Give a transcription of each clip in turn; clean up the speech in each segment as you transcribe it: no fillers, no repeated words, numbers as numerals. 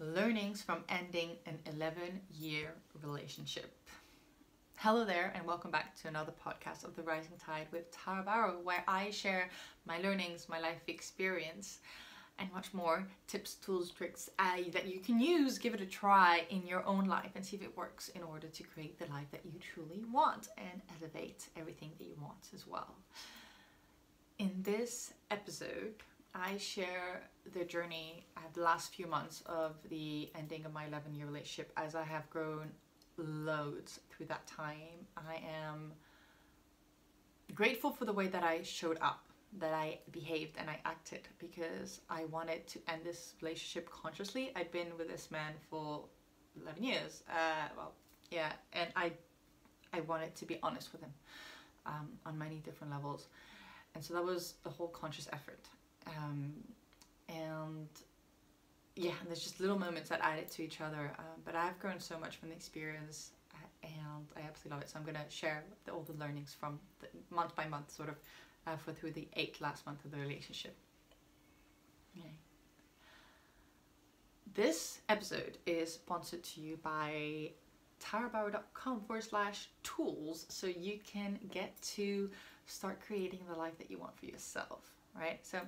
Learnings from ending an 11-year relationship. Hello there and welcome back to another podcast of The Rising Tide with Tara Barot, where I share my learnings, my life experience and much more, tips, tools, tricks that you can use, give it a try in your own life and see if it works in order to create the life that you truly want and elevate everything that you want as well. In this episode, I share the journey the last few months of the ending of my 11-year relationship as I have grown loads through that time. I am grateful for the way that I showed up, that I behaved and I acted, because I wanted to end this relationship consciously. I'd been with this man for 11 years, and I wanted to be honest with him on many different levels. And so that was the whole conscious effort. And there's just little moments that added to each other, but I've grown so much from the experience and I absolutely love it. So I'm going to share all the learnings from the month by month sort of through the last month of the relationship. Okay. This episode is sponsored to you by tarabarot.com/tools, so you can get to start creating the life that you want for yourself, right? So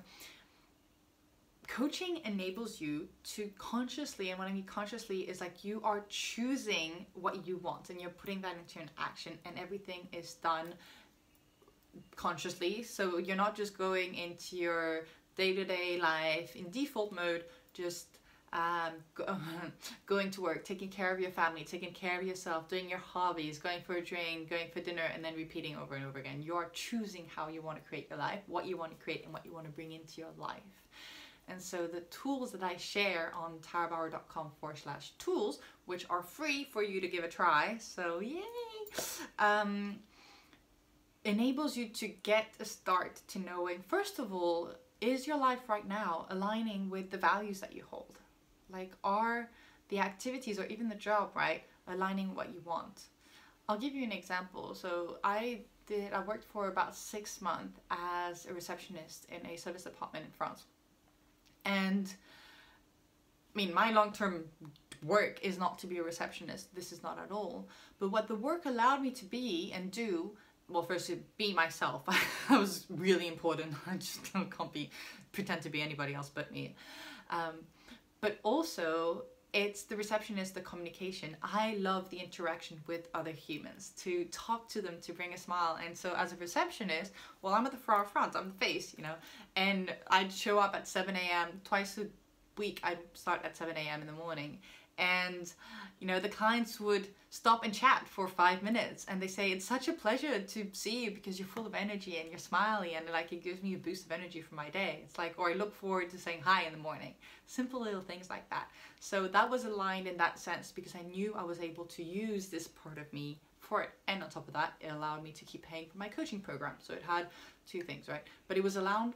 coaching enables you to consciously, and what I mean consciously is like you are choosing what you want and you're putting that into an action, and everything is done consciously. So you're not just going into your day-to-day life in default mode, just going to work, taking care of your family, taking care of yourself, doing your hobbies, going for a drink, going for dinner, and then repeating over and over again. You are choosing how you want to create your life, what you want to create, and what you want to bring into your life. And so the tools that I share on tarabarot.com/tools, which are free for you to give a try, so yay, enables you to get a start to knowing, first of all, is your life right now aligning with the values that you hold? Like, are the activities or even the job, right, aligning what you want? I'll give you an example. So I worked for about 6 months as a receptionist in a service apartment in France. And I mean, my long-term work is not to be a receptionist. This is not at all. But what the work allowed me to be and do, well, first to be myself. That was really important. I just can't pretend to be anybody else but me. But also, it's the receptionist, the communication. I love the interaction with other humans, to talk to them, to bring a smile. And so as a receptionist, well, I'm at the front, I'm the face, you know, and I'd show up at 7 a.m. twice a week. I'd start at 7 a.m. in the morning. And, you know, the clients would stop and chat for 5 minutes and they say, it's such a pleasure to see you because you're full of energy and you're smiley, and like it gives me a boost of energy for my day. It's like, or I look forward to saying hi in the morning. Simple little things like that. So that was aligned in that sense because I knew I was able to use this part of me for it. And on top of that, it allowed me to keep paying for my coaching program. So it had two things, right? But it was aligned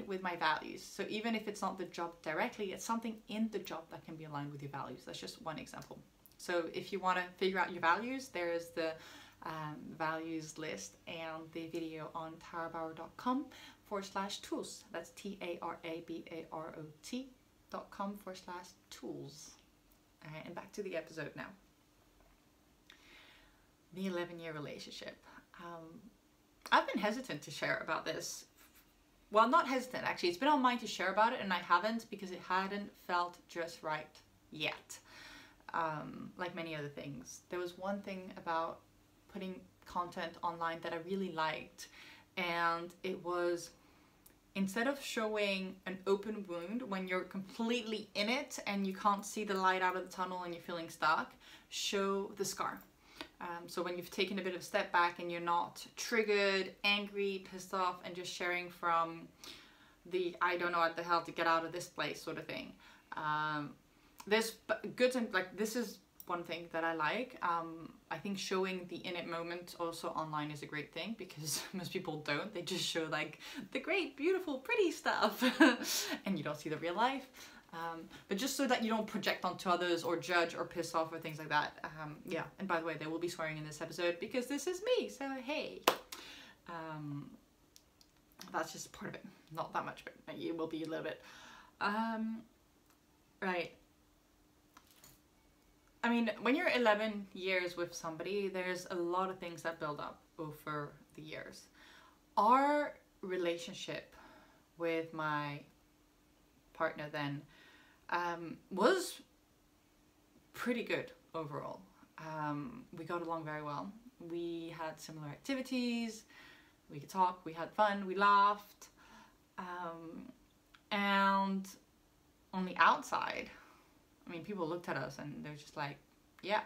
with my values. So even if it's not the job directly, it's something in the job that can be aligned with your values. That's just one example. So if you want to figure out your values, there is the values list and the video on tarabarot.com/tools. That's tarabarot.com/tools. All right, and back to the episode now. The 11-year relationship. I've been hesitant to share about this. Well, not hesitant, actually. It's been on mind to share about it, and I haven't because it hadn't felt just right yet. Like many other things. There was one thing about putting content online that I really liked, and it was, instead of showing an open wound when you're completely in it and you can't see the light out of the tunnel and you're feeling stuck, show the scar. So when you've taken a bit of a step back and you're not triggered, angry, pissed off, and just sharing from the I don't know what the hell to get out of this place sort of thing. There's good and like, this is one thing that I like. I think showing the in it moment also online is a great thing because most people don't. They just show like the great, beautiful, pretty stuff and you don't see the real life. But just so that you don't project onto others or judge or piss off or things like that. Yeah, and by the way, there will be swearing in this episode because this is me, so hey. That's just part of it. Not that much, but it will be a little bit. Right. I mean, when you're 11 years with somebody, there's a lot of things that build up over the years. Our relationship with my partner then was pretty good overall. We got along very well. We had similar activities, we could talk, we had fun, we laughed. And on the outside, I mean, people looked at us and they're just like, yeah,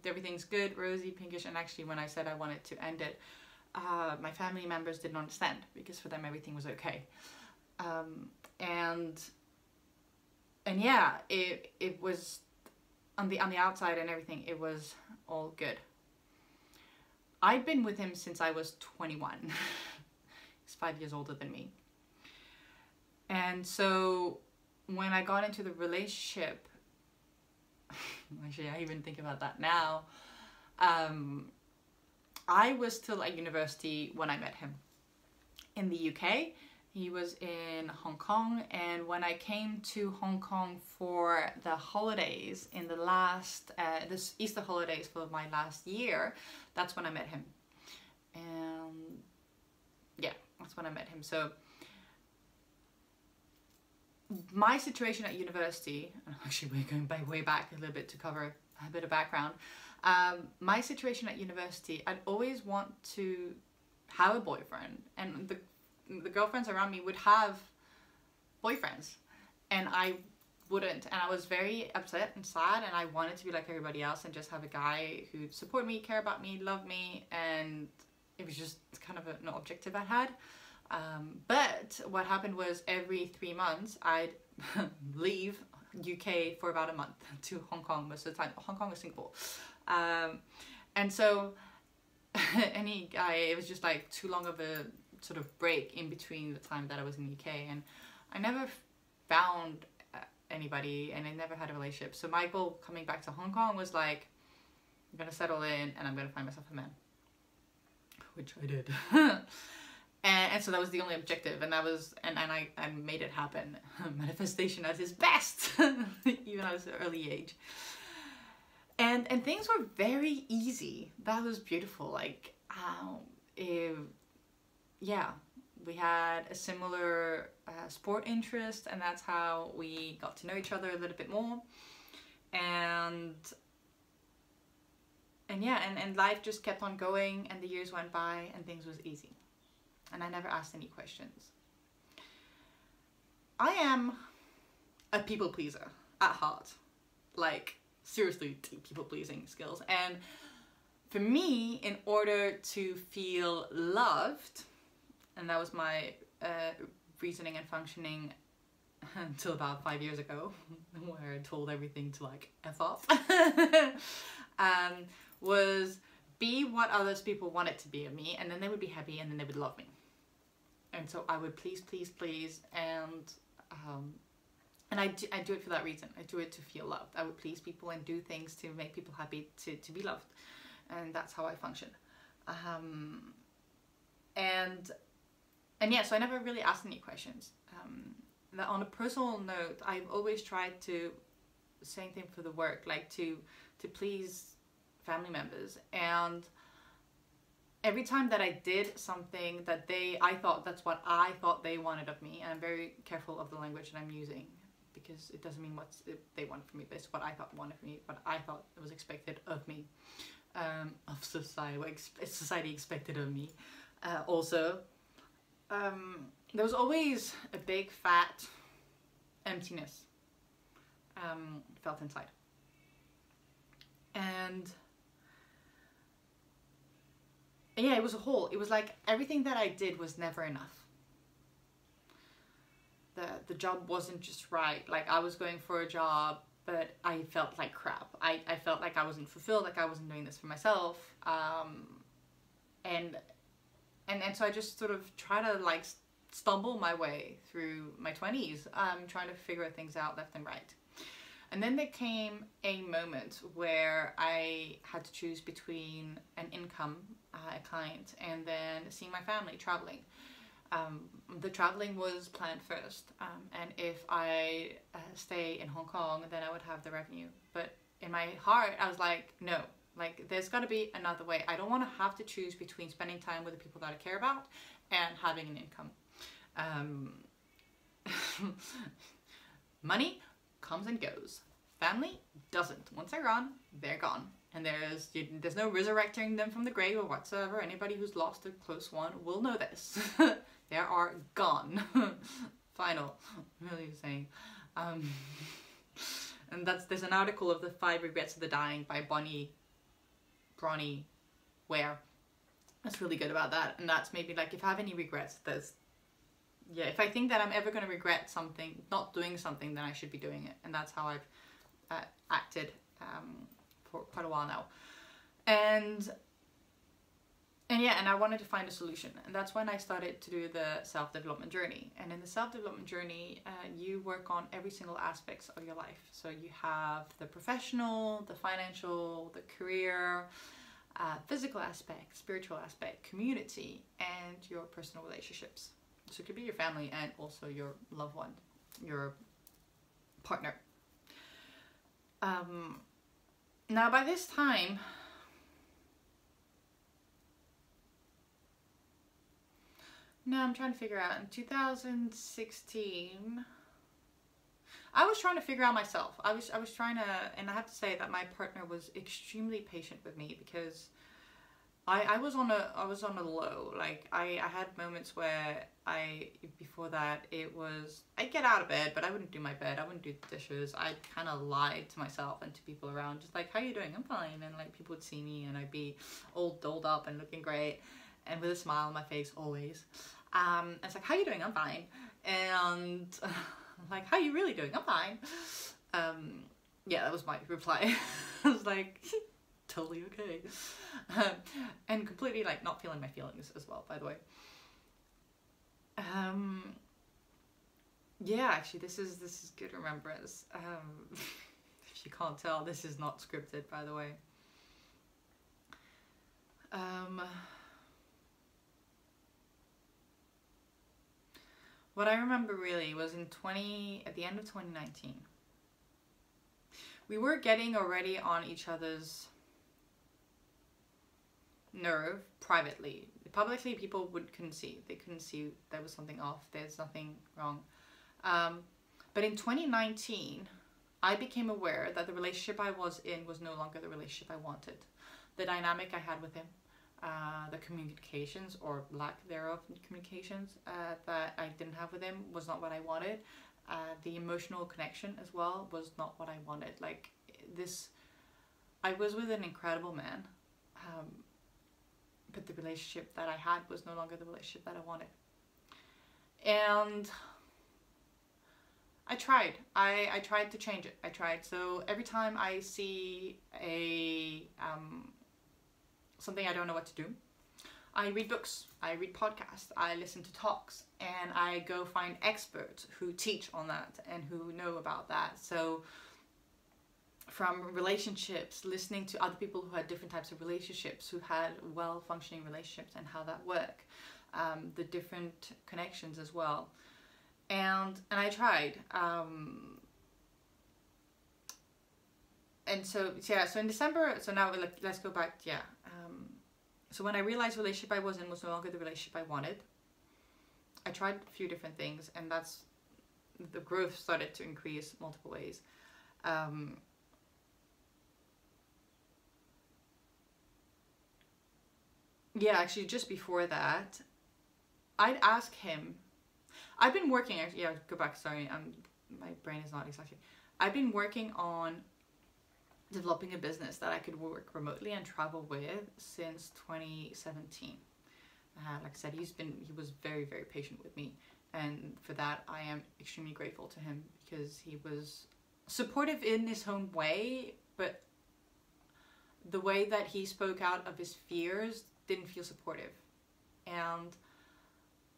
everything's good, rosy, pinkish. And actually, when I said I wanted to end it, my family members didn't understand, because for them everything was okay. And yeah, it was on the outside and everything, it was all good. I've been with him since I was 21. He's 5 years older than me. And so when I got into the relationship, actually I even think about that now, I was still at university when I met him in the UK. He was in Hong Kong, and when I came to Hong Kong for the holidays in the last, this Easter holidays for my last year, that's when I met him. And yeah, that's when I met him. So my situation at university, actually we're going way back a little bit to cover a bit of background. My situation at university, I'd always want to have a boyfriend, and the girlfriends around me would have boyfriends, and I wouldn't, and I was very upset and sad, and I wanted to be like everybody else and just have a guy who'd support me, care about me, love me, and it was just kind of an objective I had. But what happened was every 3 months I'd leave UK for about a month to Hong Kong most of the time. Hong Kong or Singapore. And so any guy, it was just like too long of a sort of break in between the time that I was in the UK, and I never found anybody, and I never had a relationship. So my goal coming back to Hong Kong was like, I'm gonna settle in and I'm gonna find myself a man, which I did. And so that was the only objective, and that was, and I made it happen. Manifestation at its best, even at an early age. And things were very easy. That was beautiful. Like, yeah, we had a similar sport interest, and that's how we got to know each other a little bit more. And yeah, and life just kept on going, and the years went by, and things was easy. And I never asked any questions. I am a people pleaser at heart. Like, seriously, people pleasing skills. And for me, in order to feel loved, and that was my reasoning and functioning until about 5 years ago, where I told everything to like F off, was be what others people wanted to be of me, and then they would be happy, and then they would love me. And so I would please, and I do it for that reason. I do it to feel loved. I would please people and do things to make people happy, to be loved, and that's how I function. And yeah, so I never really asked any questions. On a personal note, I've always tried to, same thing for the work, like to please family members, and every time that I did something that I thought that's what I thought they wanted of me, and I'm very careful of the language that I'm using, because it doesn't mean what they want from me, but it's what I thought wanted from me, what I thought was expected of me, of society, what society expected of me. Also, there was always a big fat emptiness felt inside. And yeah, it was a hole. It was like everything that I did was never enough. The job wasn't just right. Like, I was going for a job, but I felt like crap. I felt like I wasn't fulfilled, like I wasn't doing this for myself. And so I just sort of try to like stumble my way through my 20s, trying to figure things out left and right. And then there came a moment where I had to choose between an income, a client, and then seeing my family, traveling. The traveling was planned first, and if I stay in Hong Kong, then I would have the revenue. But in my heart, I was like, no, like there's got to be another way. I don't want to have to choose between spending time with the people that I care about and having an income. Money comes and goes. Family doesn't. Once they're gone, they're gone. And there's no resurrecting them from the grave or whatsoever. Anybody who's lost a close one will know this. They are gone. Final. Really saying. And there's an article of the 5 Regrets of the Dying by Bronnie Ware. That's really good about that. And that's maybe like, if I have any regrets, if I think that I'm ever going to regret something, not doing something, then I should be doing it. And that's how I've acted for quite a while now. And I wanted to find a solution, and that's when I started to do the self-development journey. And in the self-development journey, you work on every single aspects of your life. So you have the professional, the financial, the career, physical aspect, spiritual aspect, community, and your personal relationships. So it could be your family and also your loved one, your partner. Now by this time, I'm trying to figure out, in 2016, I was trying to figure out myself. I was trying to, and I have to say that my partner was extremely patient with me, because I was on a low. Like I had moments where before that, I'd get out of bed, but I wouldn't do my bed. I wouldn't do the dishes. I kind of lied to myself and to people around, just like, how you doing? I'm fine. And like people would see me and I'd be all dolled up and looking great and with a smile on my face always. It's like, how you doing? I'm fine. And like, how you really doing? I'm fine. Yeah, that was my reply. I was like, totally okay. And completely like not feeling my feelings as well, by the way. Yeah, actually this is good remembrance. If you can't tell, this is not scripted, by the way. What I remember really was at the end of 2019. We were getting already on each other's nerve privately. Publicly, people couldn't see. They couldn't see there was something off. There's nothing wrong. But in 2019, I became aware that the relationship I was in was no longer the relationship I wanted. The dynamic I had with him, the communications or lack thereof communications that I didn't have with him was not what I wanted. The emotional connection as well was not what I wanted. Like this, I was with an incredible man, but the relationship that I had was no longer the relationship that I wanted. And I tried. I tried to change it. I tried. So every time I see something I don't know what to do, I read books, I read podcasts, I listen to talks, and I go find experts who teach on that and who know about that. So from relationships, listening to other people who had different types of relationships, who had well-functioning relationships and how that worked, the different connections as well. And I tried. And so in December, so now let's go back, so when I realized the relationship I was in was no longer the relationship I wanted, I tried a few different things, and the growth started to increase multiple ways. Yeah, actually just before that, I'd ask him, I've been working, go back, sorry, my brain is not exactly, I've been working on developing a business that I could work remotely and travel with since 2017. Like I said, he was very, very patient with me, and for that I am extremely grateful to him, because he was supportive in his own way, but the way that he spoke out of his fears didn't feel supportive. And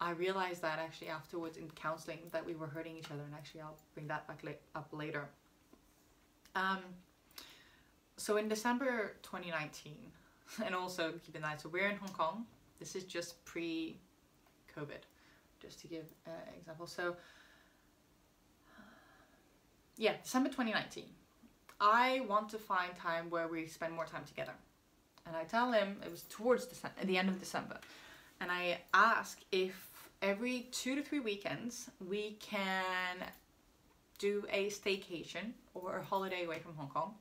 I realized that actually afterwards in counseling, that we were hurting each other, and actually I'll bring that back up later. So in December 2019, and also keep in mind, so we're in Hong Kong. This is just pre-COVID, just to give an example. So yeah, December 2019, I want to find time where we spend more time together. And I tell him, it was towards the end of December, and I ask if every 2 to 3 weekends we can do a staycation or a holiday away from Hong Kong.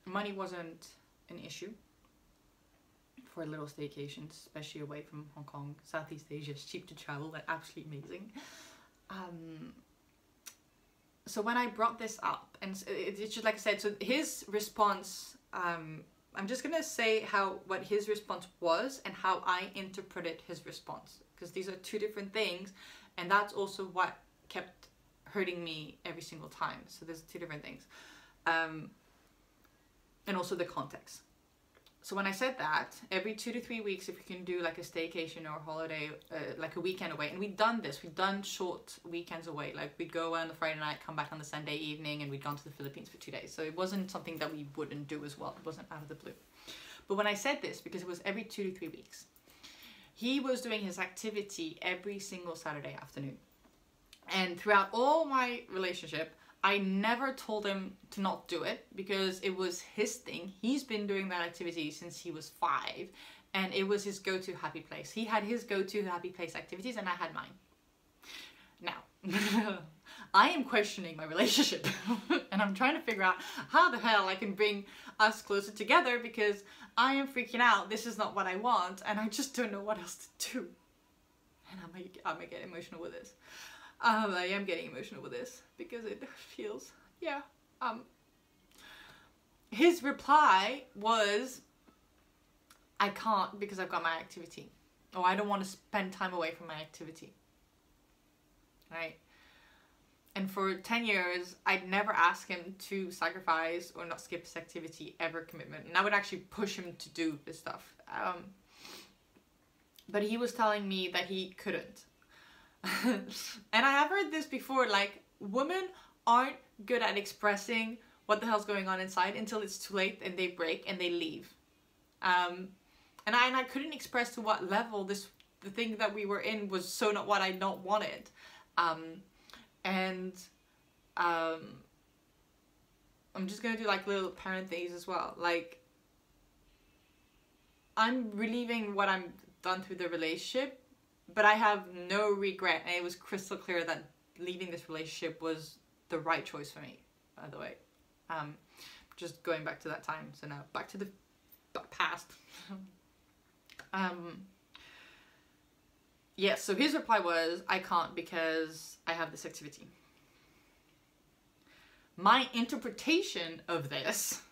Money wasn't an issue for little staycations, especially away from Hong Kong. Southeast Asia is cheap to travel, they're absolutely amazing. So when I brought this up, and it's just like I said, so his response, I'm just gonna say what his response was and how I interpreted his response, because these are two different things, and that's also what kept hurting me every single time. So there's two different things, and also the context. So when I said that, every 2 to 3 weeks, if you can do like a staycation or a holiday, like a weekend away, and we'd done short weekends away, like we'd go away on the Friday night, come back on the Sunday evening, and we'd gone to the Philippines for 2 days. So it wasn't something that we wouldn't do as well. It wasn't out of the blue. But when I said this, because it was every 2 to 3 weeks, he was doing his activity every single Saturday afternoon. And throughout all my relationship, I never told him to not do it, because it was his thing. He's been doing that activity since he was 5, and it was his go-to happy place. He had his go-to happy place activities, and I had mine. Now, I am questioning my relationship, and I'm trying to figure out how the hell I can bring us closer together, because I am freaking out. This is not what I want, and I just don't know what else to do. And I might get emotional with this. I am getting emotional with this because it feels, yeah. His reply was, I can't because I've got my activity. Or I don't want to spend time away from my activity. Right? And for 10 years, I'd never ask him to sacrifice or not skip his activity, ever commitment. And I would actually push him to do this stuff. But he was telling me that he couldn't. And I have heard this before, like, women aren't good at expressing what the hell's going on inside until it's too late and they break and they leave. And I couldn't express to what level the thing that we were in was so not what I not wanted. I'm just gonna do like little parentheses as well. Like, I'm relieving what I'm done through the relationship, but I have no regret, and it was crystal clear that leaving this relationship was the right choice for me, by the way. Just going back to that time, so now back to the past. Yeah, so his reply was, I can't because I have this activity. My interpretation of this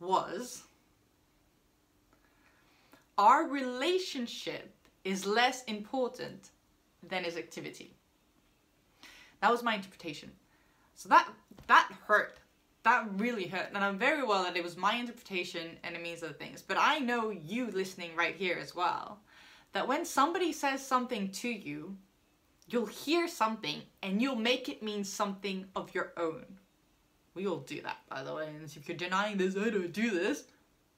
was, our relationship is less important than his activity. That was my interpretation. So that hurt. That really hurt. And I'm very well that it was my interpretation and it means other things. But I know you listening right here as well, that when somebody says something to you, you'll hear something and you'll make it mean something of your own. We all do that, by the way. And if you're denying this, I don't do this,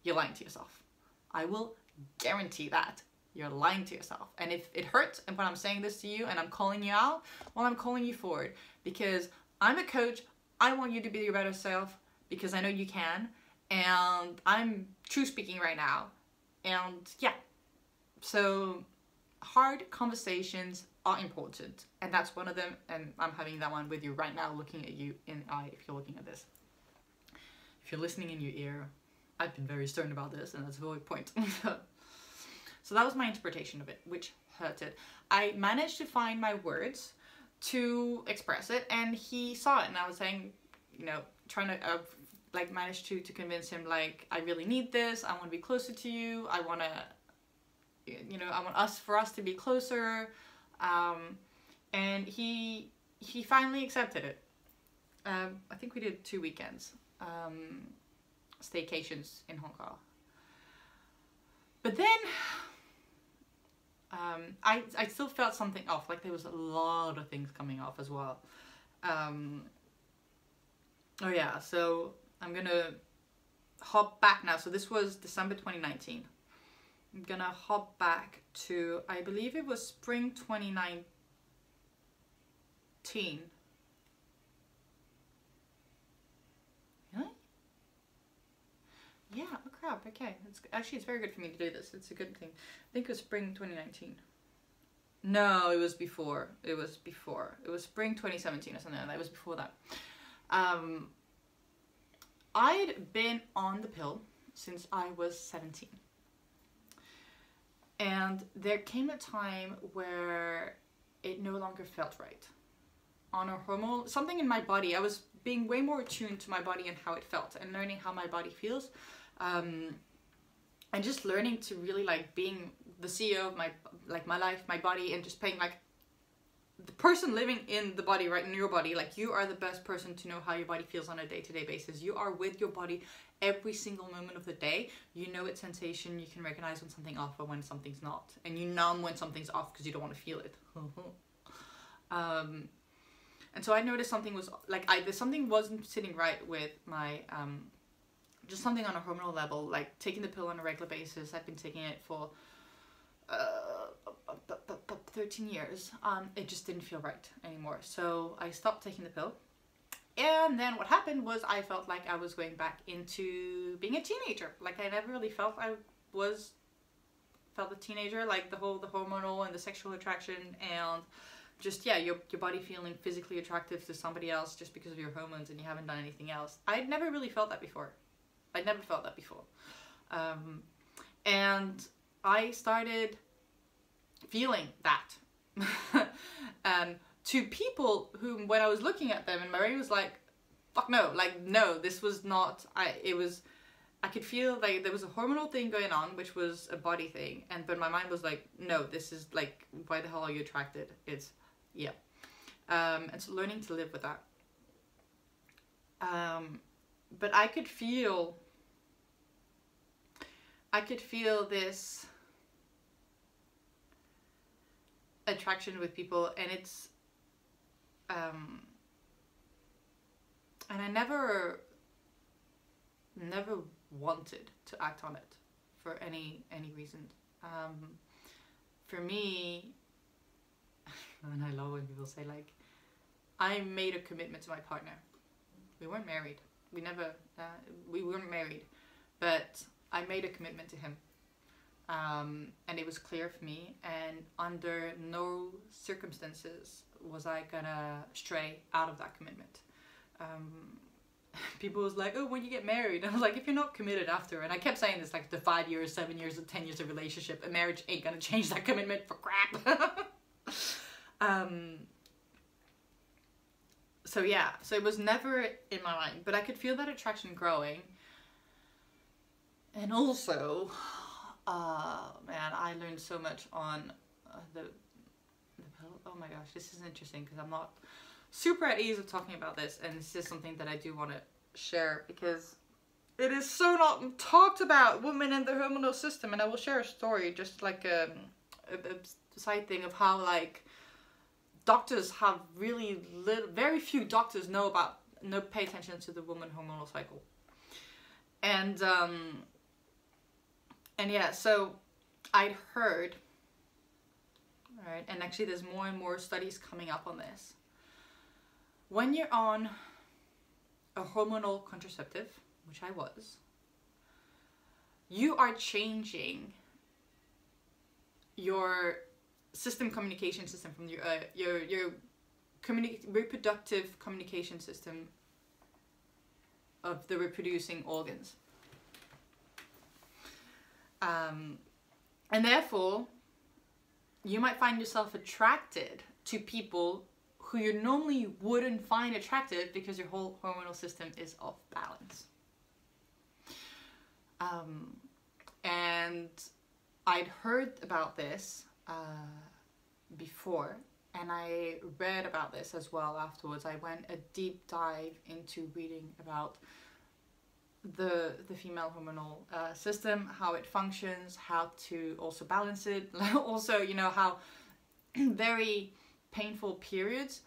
you're lying to yourself. I will guarantee that. You're lying to yourself. And if it hurts, and when I'm saying this to you and I'm calling you out, well, I'm calling you forward, because I'm a coach. I want you to be your better self, because I know you can. And I'm true speaking right now. And yeah, so hard conversations are important. And that's one of them. And I'm having that one with you right now, looking at you in the eye if you're looking at this. If you're listening in your ear, I've been very stern about this, and that's the whole point. So that was my interpretation of it, which hurted. I managed to find my words to express it, and he saw it, and I was saying, you know, trying to like manage to convince him, like, I really need this, I want to be closer to you, I want to, you know, I want for us to be closer, and he finally accepted it. I think we did 2 weekends, staycations in Hong Kong. But then I still felt something off, like there was a lot of things coming off as well. Oh yeah, so I'm gonna hop back now. So this was December 2019. I'm gonna hop back to, I believe it was spring 2019. crap, okay. It's very good for me to do this. It's a good thing. I think it was spring 2019. No, it was before. It was spring 2017 or something like that. It was before that. I'd been on the pill since I was 17. And there came a time where it no longer felt right. On a hormonal, something in my body, I was being way more attuned to my body and how it felt, and learning how my body feels. And just learning to really like being the CEO of my life, my body, and just paying like the person living in the body, right in your body. Like, you are the best person to know how your body feels on a day-to-day basis. You are with your body every single moment of the day. You know its sensation. You can recognize when something's off or when something's not, and you numb when something's off because you don't want to feel it. And so I noticed something was like, something wasn't sitting right with my just something on a hormonal level, like taking the pill on a regular basis. I've been taking it for 13 years. It just didn't feel right anymore. So I stopped taking the pill. And then what happened was I felt like I was going back into being a teenager. Like, I never really felt a teenager, like the hormonal and the sexual attraction, and just, yeah, your body feeling physically attractive to somebody else just because of your hormones and you haven't done anything else. I'd never really felt that before. And I started feeling that to people whom, when I was looking at them, and my brain was like, fuck no, like, no, this was not, I could feel like there was a hormonal thing going on, which was a body thing, but my mind was like, no, this is like, why the hell are you attracted? It's, yeah. And so learning to live with that. But I could feel this attraction with people, and it's and I never wanted to act on it for any reason. For me, and I love when people say, like, I made a commitment to my partner. We weren't married. We weren't married, but I made a commitment to him. And it was clear for me, and under no circumstances was I gonna stray out of that commitment. People was like, oh, when you get married, and I was like, if you're not committed after, and I kept saying this, like, the 5 years, 7 years, or 10 years of relationship, a marriage ain't gonna change that commitment for crap. So yeah, so it was never in my mind, but I could feel that attraction growing. And also, man, I learned so much on the pill. Oh my gosh, this is interesting because I'm not super at ease of talking about this, and this is something that I do want to share because it is so not talked about, women and the hormonal system. And I will share a story, just like a side thing of how, like, doctors have very few doctors pay attention to the woman hormonal cycle. And yeah, so I'd heard, alright, and actually there's more and more studies coming up on this. When you're on a hormonal contraceptive, which I was, you are changing your communication system from your reproductive communication system of the reproducing organs. And therefore, you might find yourself attracted to people who you normally wouldn't find attractive because your whole hormonal system is off balance. And I'd heard about this before, and I read about this as well afterwards. I went a deep dive into reading about the female hormonal system, how it functions, how to also balance it. Also, you know, how very painful periods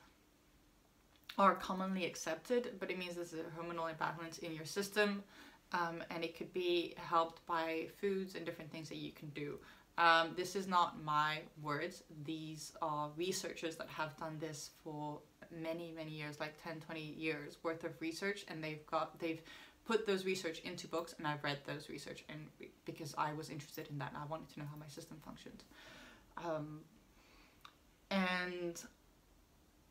are commonly accepted, but it means there's a hormonal imbalance in your system, and it could be helped by foods and different things that you can do. This is not my words. These are researchers that have done this for many years, like 10-20 years worth of research, and they've put those research into books, and I've read those research, and because I was interested in that and I wanted to know how my system functioned.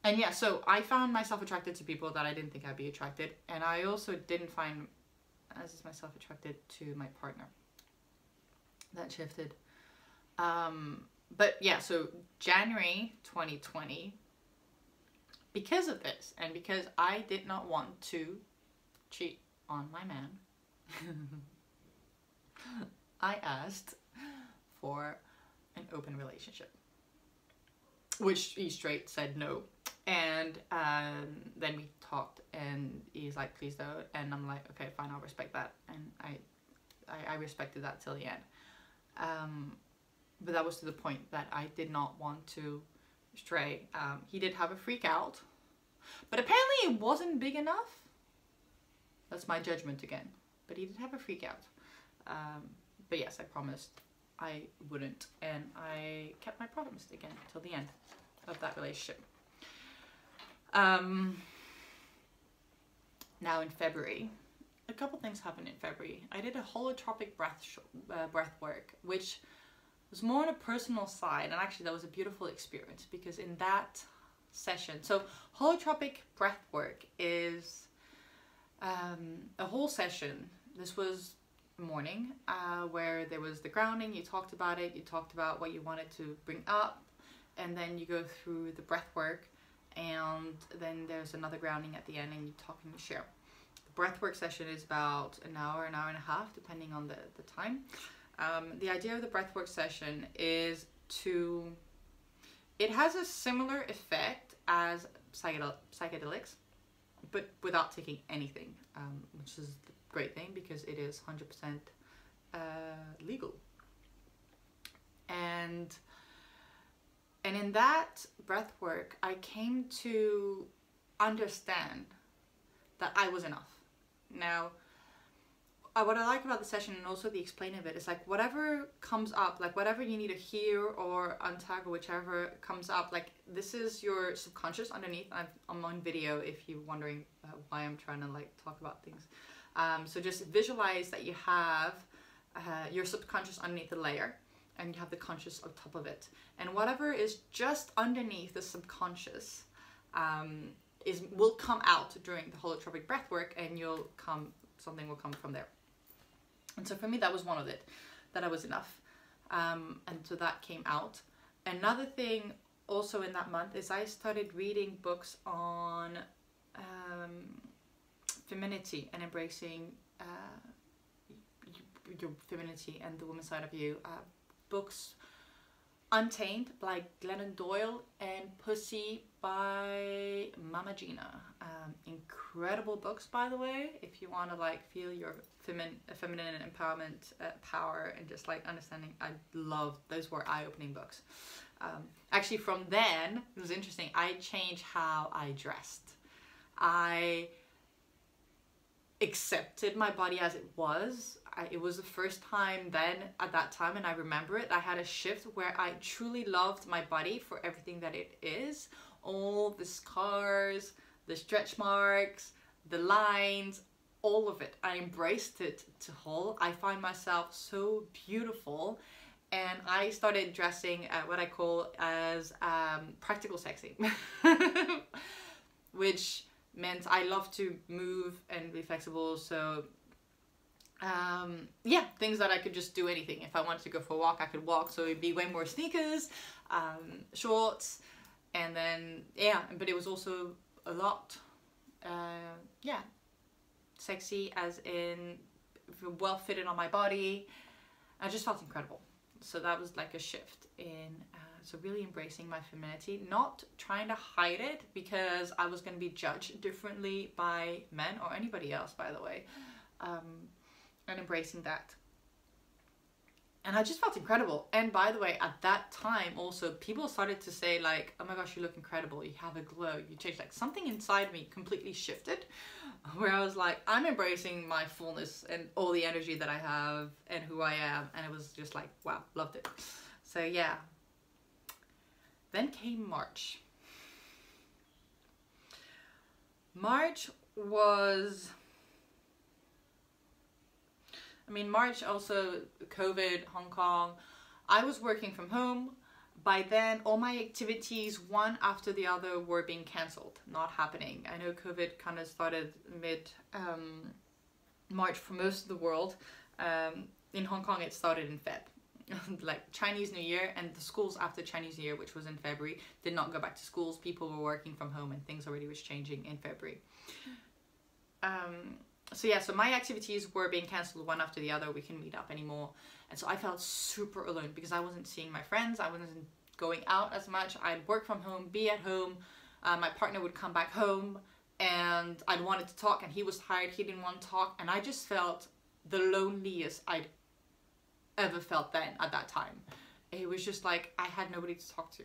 And yeah, so I found myself attracted to people that I didn't think I'd be attracted, and I also didn't find as myself attracted to my partner. That shifted. But yeah, so January 2020, because of this, and because I did not want to cheat on my man, I asked for an open relationship, which he straight said no. And then we talked, and he's like, please don't. And I'm like, okay, fine, I'll respect that. And I respected that till the end. But that was to the point that I did not want to stray. He did have a freak out, but apparently it wasn't big enough. That's my judgment again. But he did have a freak out. But yes, I promised I wouldn't, and I kept my promise again till the end of that relationship. Now in February, a couple things happened in February. I did a holotropic breath work, which was more on a personal side, and actually that was a beautiful experience, because in that session, so holotropic breath work is a whole session. This was morning, where there was the grounding, you talked about it, you talked about what you wanted to bring up, and then you go through the breath work, and then there's another grounding at the end, and you talk and you share. The breathwork session is about an hour and a half, depending on the time. The idea of the breathwork session is it has a similar effect as psychedelics, but without taking anything, which is the great thing, because it is 100% legal. And in that breath work, I came to understand that I was enough. Now, what I like about the session, and also the explain of it, is like whatever comes up, like whatever you need to hear or untag, or whichever comes up, like this is your subconscious underneath. I'm on video if you're wondering why I'm trying to like talk about things. So just visualize that you have your subconscious underneath the layer, and you have the conscious on top of it, and whatever is just underneath the subconscious will come out during the holotropic breath work, and something will come from there. And so for me, that was one of it, that I was enough, and so that came out. Another thing also in that month is I started reading books on femininity and embracing your femininity and the woman side of you. Books Untamed by Glennon Doyle and Pussy by Mama Gina. Incredible books, by the way, if you want to like feel your feminine empowerment, power, and just like understanding. I loved those. Were eye-opening books. Actually, from then, it was interesting, I changed how I dressed. I accepted my body as it was. It was the first time then, at that time, and I remember it, I had a shift where I truly loved my body for everything that it is. All the scars, the stretch marks, the lines, all of it. I embraced it to whole. I find myself so beautiful, and I started dressing what I call as practical sexy, which meant I love to move and be flexible. So yeah, things that I could just do anything. If I wanted to go for a walk, I could walk, so it'd be way more sneakers, shorts, and then yeah, but it was also a lot yeah, sexy, as in well fitted on my body. I just felt incredible. So that was like a shift in so really embracing my femininity, not trying to hide it because I was going to be judged differently by men or anybody else, by the way, and embracing that. And I just felt incredible. And by the way, at that time also, people started to say like, oh my gosh, you look incredible, you have a glow, you changed. Like something inside me completely shifted, where I was like, I'm embracing my fullness and all the energy that I have and who I am. And it was just like, wow, loved it. So yeah. Then came March. March was I mean, March also, COVID, Hong Kong, I was working from home. By then, all my activities, one after the other, were being cancelled, not happening. I know COVID kind of started mid-March for most of the world. In Hong Kong, it started in Feb. Like Chinese New Year, and the schools after Chinese New Year, which was in February, did not go back to schools. People were working from home and things already was changing in February. So yeah, so my activities were being cancelled one after the other. We couldn't meet up anymore. And so I felt super alone because I wasn't seeing my friends. I wasn't going out as much. I'd work from home, be at home. My partner would come back home and I'd wanted to talk and he was tired. He didn't want to talk. And I just felt the loneliest I'd ever felt then at that time. It was just like I had nobody to talk to.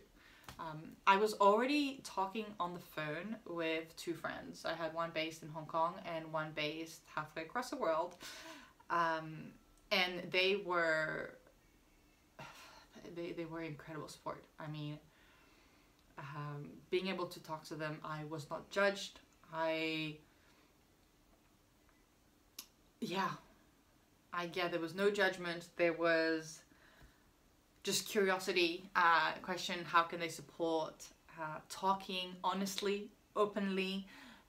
I was already talking on the phone with two friends. I had one based in Hong Kong and one based halfway across the world. And they were incredible support. I mean, being able to talk to them, I was not judged. There was no judgment. There was just curiosity, question, how can they support, talking honestly, openly,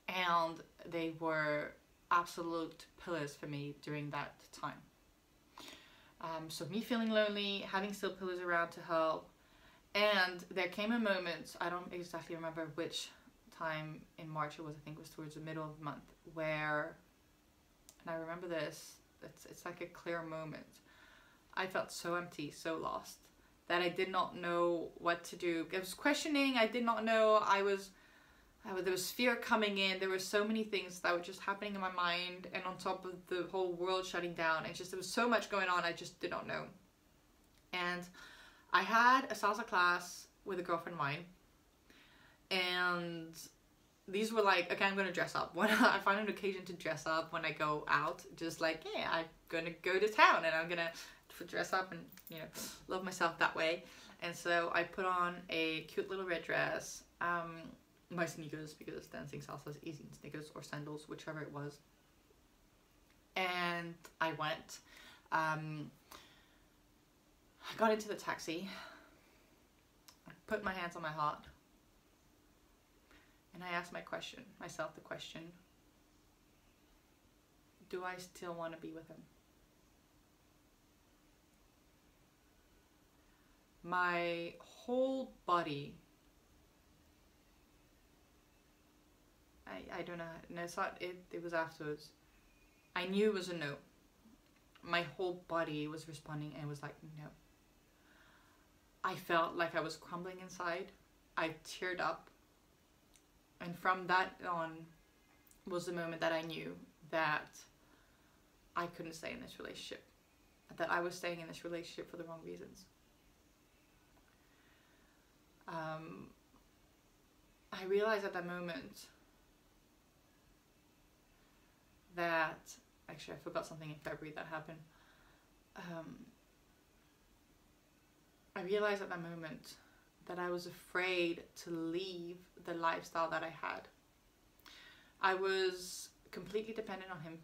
and they were absolute pillars for me during that time. So me feeling lonely, having still pillars around to help, and there came a moment, I don't exactly remember which time in March it was, I think it was towards the middle of the month, where, and I remember this, it's like a clear moment. I felt so empty, so lost, that I did not know what to do. I was questioning, I did not know, there was fear coming in, there were so many things that were just happening in my mind, and on top of the whole world shutting down, there was so much going on, I just did not know. And I had a salsa class with a girlfriend of mine, and these were like, okay, I'm gonna dress up. When I find an occasion to dress up when I go out, just like, yeah, I'm gonna go to town and I'm gonna dress up and, you know, love myself that way. And so I put on a cute little red dress, my sneakers, because dancing salsa is easy in sneakers or sandals, whichever it was. And I went, I got into the taxi, I put my hands on my heart, and I asked myself the question, do I still want to be with him? My whole body, I don't know, no, it's not, it was afterwards. I knew it was a no. My whole body was responding and was like, no. I felt like I was crumbling inside. I teared up. And from that on was the moment that I knew that I couldn't stay in this relationship. That I was staying in this relationship for the wrong reasons. I realized at that moment that, actually I forgot something in February that happened. I realized at that moment that I was afraid to leave the lifestyle that I had. I was completely dependent on him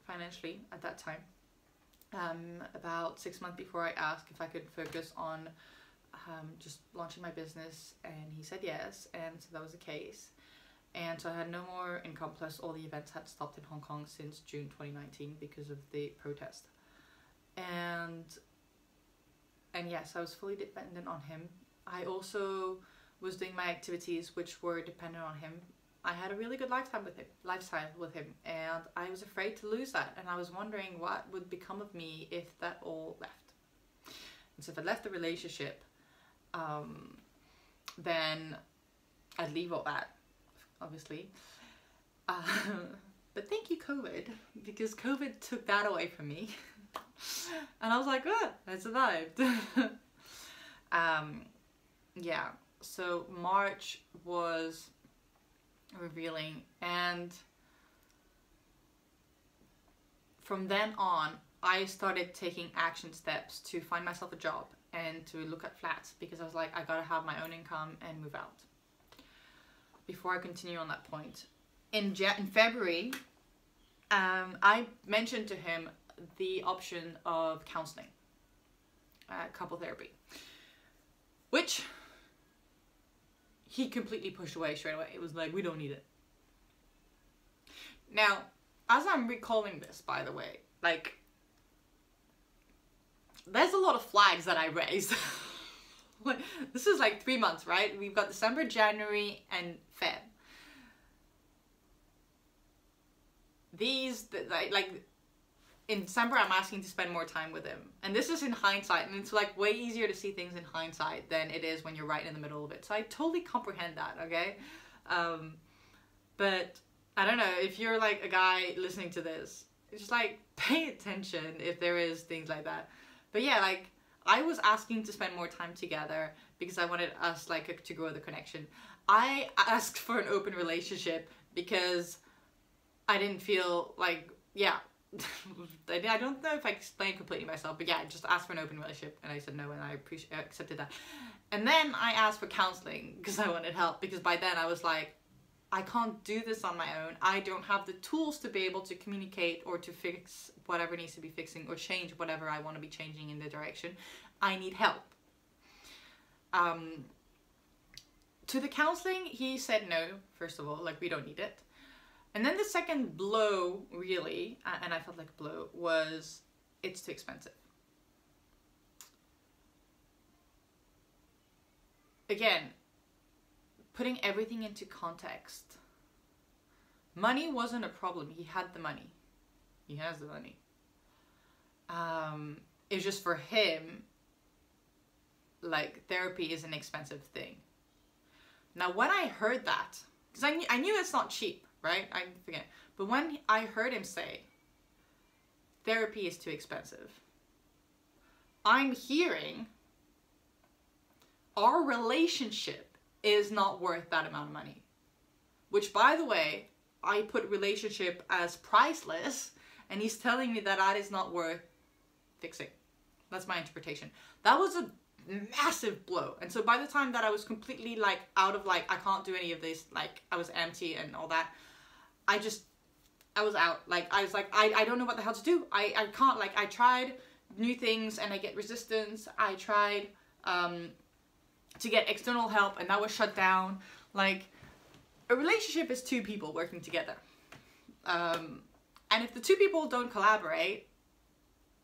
financially at that time. About 6 months before, I asked if I could focus on just launching my business, and he said yes, and so that was the case. And so I had no more income, plus all the events had stopped in Hong Kong since June 2019 because of the protest. And yes, I was fully dependent on him. I also was doing my activities which were dependent on him. I had a really good lifestyle with him, and I was afraid to lose that. And I was wondering what would become of me if that all left. And so if I left the relationship, then I'd leave all that, obviously. But thank you, COVID, because COVID took that away from me. And I was like, oh, I survived. Yeah, so March was revealing, and from then on I started taking action steps to find myself a job and to look at flats, because I was like, I gotta have my own income and move out. Before I continue on that point, in February, I mentioned to him the option of counseling, couple therapy, which he completely pushed away straight away. It was like, we don't need it. Now, as I'm recalling this, by the way, like, there's a lot of flags that I raised. This is like 3 months, right? We've got December, January, and Feb. These, like, in December, I'm asking to spend more time with him. And this is in hindsight, and it's like way easier to see things in hindsight than it is when you're right in the middle of it. So I totally comprehend that, okay? But I don't know, if you're like a guy listening to this, just like pay attention if there is things like that. But yeah, like, I was asking to spend more time together because I wanted us like to grow the connection. I asked for an open relationship because I didn't feel like, yeah, I don't know if I explained completely myself, but yeah, I just asked for an open relationship and I said no, and I accepted that. And then I asked for counseling because I wanted help, because by then I was like, I can't do this on my own. I don't have the tools to be able to communicate or to fix whatever needs to be fixing or change whatever I want to be changing in the direction. I need help. To the counseling, he said no, first of all, like, we don't need it. And then the second blow, really, and I felt like a blow, was it's too expensive. Again, putting everything into context. Money wasn't a problem. He had the money. He has the money. It's just for him, like, therapy is an expensive thing. Now, when I heard that, because I knew it's not cheap, right? I forget. But when I heard him say, therapy is too expensive, I'm hearing our relationship is not worth that amount of money. Which, by the way, I put relationship as priceless, and he's telling me that that is not worth fixing. That's my interpretation. That was a massive blow. And so by the time that I was completely like out of like, I can't do any of this, like I was empty and all that, I was out. Like I was like, I don't know what the hell to do. I can't, like, I tried new things and I get resistance. I tried to get external help and that was shut down. Like, a relationship is two people working together. And if the two people don't collaborate,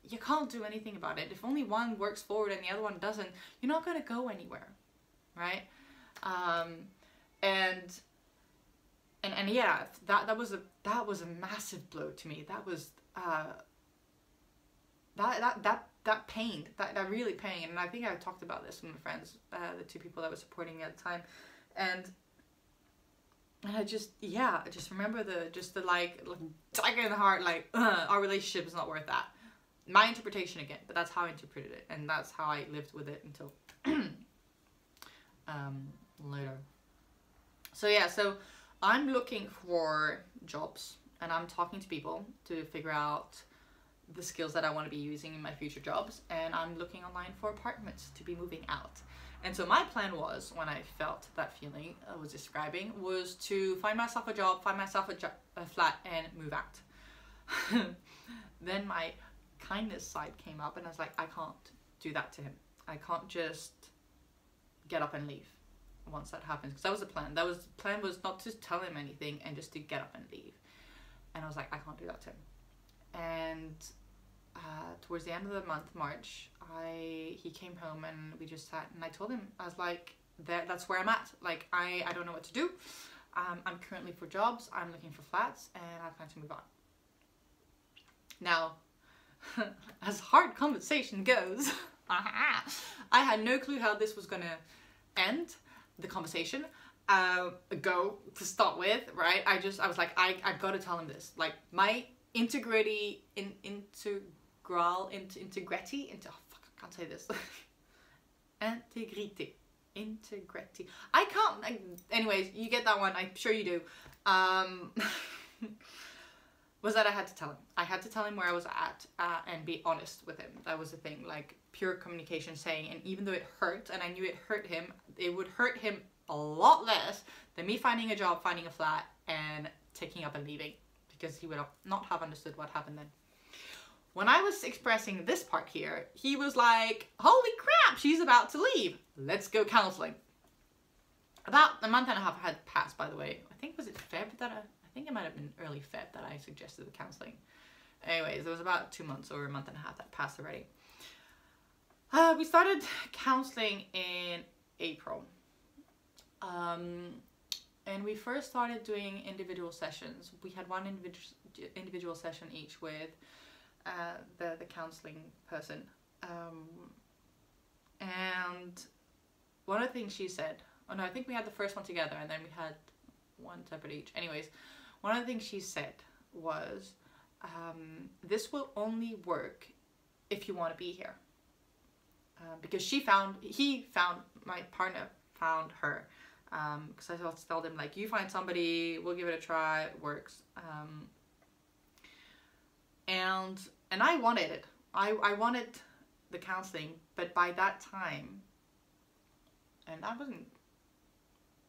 you can't do anything about it. If only one works forward and the other one doesn't, you're not going to go anywhere, right? And yeah, that was a massive blow to me. That was that pained, that really pained. And I think I talked about this with my friends, the two people that were supporting me at the time, and I just remember the like dagger in the heart, like, our relationship is not worth that. My interpretation again, but that's how I interpreted it, and that's how I lived with it until later. So yeah, so I'm looking for jobs and I'm talking to people to figure out the skills that I want to be using in my future jobs, and I'm looking online for apartments to be moving out. And so my plan was, when I felt that feeling I was describing, was to find myself a job, find myself a flat, and move out. Then my kindness side came up and I was like, I can't do that to him. I can't just get up and leave once that happens, because that was the plan. The plan was not to tell him anything and just to get up and leave. And I was like, I can't do that to him. And towards the end of the month, March, he came home and we just sat, and I told him, I was like, that's where I'm at. Like, I don't know what to do. I'm currently for jobs, I'm looking for flats, and I plan to move on. Now, as hard conversation goes, I had no clue how this was gonna end, the conversation, go to start with, right? I was like, I've got to tell him this. Like, my integrity, oh fuck, I can't say this. Integrity. I can't, like, anyways, you get that one, I'm sure you do. Was that I had to tell him. I had to tell him where I was at, and be honest with him. That was the thing, like, pure communication, saying, and even though it hurt, and I knew it hurt him, it would hurt him a lot less than me finding a job, finding a flat, and taking up and leaving, because he would not have understood what happened then. When I was expressing this part here, he was like, holy crap, she's about to leave. Let's go counseling. About a month and a half had passed, by the way. I think, was it Feb that I think it might have been early Feb that I suggested the counseling. Anyways, there was about 2 months or a month and a half that passed already. We started counseling in April. And we first started doing individual sessions. We had one individual session each with the counseling person. And one of the things she said, oh no, I think we had the first one together and then we had one separate each. Anyways, one of the things she said was, this will only work if you want to be here. Because my partner found her. Because I also told him, like, you find somebody, we'll give it a try, it works. And I wanted it. I wanted the counseling, but by that time, and I wasn't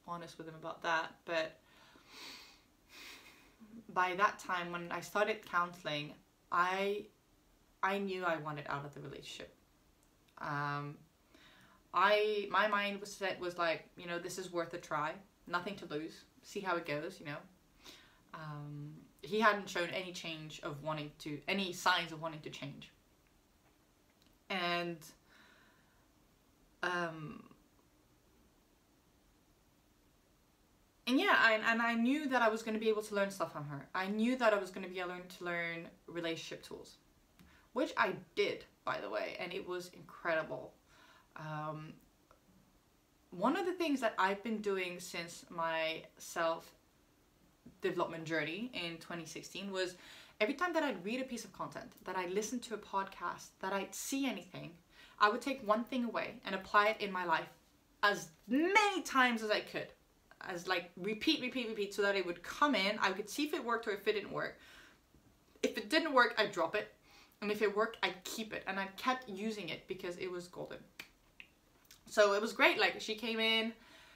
honest with him about that, but by that time when I started counseling, I knew I wanted out of the relationship. My mind was set, was like, you know, this is worth a try, nothing to lose, see how it goes, you know. He hadn't shown any any signs of wanting to change. And yeah, and I knew that I was going to be able to learn stuff from her. I knew that I was going to be able to learn relationship tools, which I did, by the way, and it was incredible. One of the things that I've been doing since my self-development journey in 2016 was every time that I'd read a piece of content, that I listened to a podcast, that I'd see anything, I would take one thing away and apply it in my life as many times as I could. As like repeat, so that it would come in, I could see if it worked or if it didn't work. If it didn't work, I'd drop it. And if it worked, I'd keep it. And I kept using it because it was golden. So it was great. Like, she came in,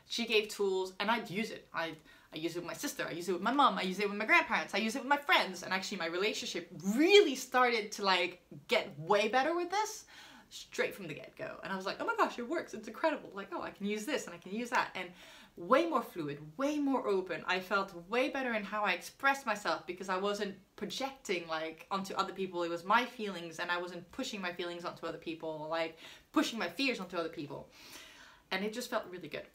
she gave tools, and I'd use it. I use it with my sister, I use it with my mom, I use it with my grandparents, I use it with my friends. And actually my relationship really started to like get way better with this straight from the get-go. And I was like, oh my gosh, it works. It's incredible. Like, oh, I can use this and I can use that. And way more fluid, way more open. I felt way better in how I expressed myself because I wasn't projecting like onto other people. It was my feelings, and I wasn't pushing my feelings onto other people, like pushing my fears onto other people. And it just felt really good.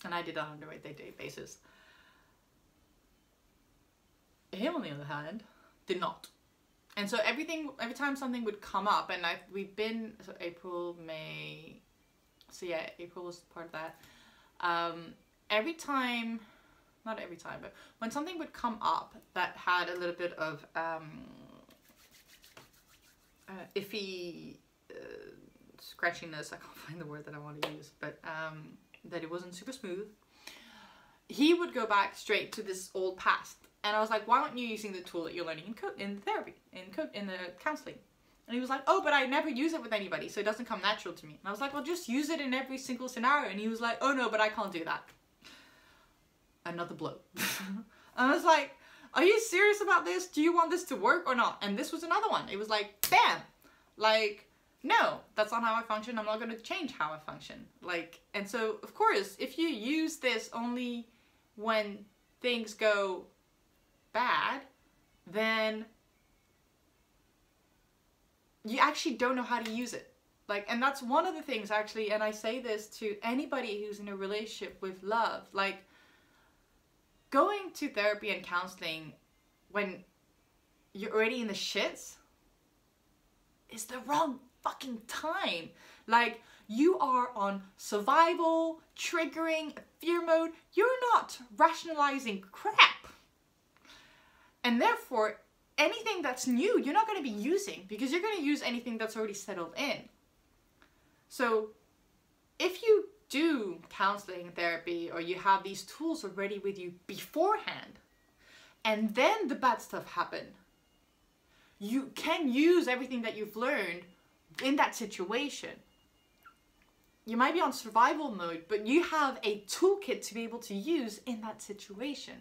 And I did that on a day-to-day basis. Him, on the other hand, did not. And so every time something would come up, and we've been, so April, May, so yeah, April was part of that. Every time, not every time, but when something would come up that had a little bit of iffy scratchiness, I can't find the word that I want to use, but that it wasn't super smooth, he would go back straight to this old past. And I was like, why aren't you using the tool that you're learning in therapy, in the counseling? And he was like, oh, but I never use it with anybody, so it doesn't come natural to me. And I was like, well, just use it in every single scenario. And he was like, oh no, but I can't do that. Another blow. And I was like, are you serious about this? Do you want this to work or not? And this was another one. It was like, bam, like, no, that's not how I function. I'm not going to change how I function. Like, and so of course, if you use this only when things go bad, then you actually don't know how to use it. Like, and that's one of the things actually, and I say this to anybody who's in a relationship with love, like, going to therapy and counseling when you're already in the shits is the wrong fucking time. Like, you are on survival, triggering, fear mode. You're not rationalizing crap. And therefore, anything that's new, you're not going to be using, because you're going to use anything that's already settled in. So if you do counseling, therapy, or you have these tools already with you beforehand, and then the bad stuff happen, you can use everything that you've learned in that situation. You might be on survival mode, but you have a toolkit to be able to use in that situation.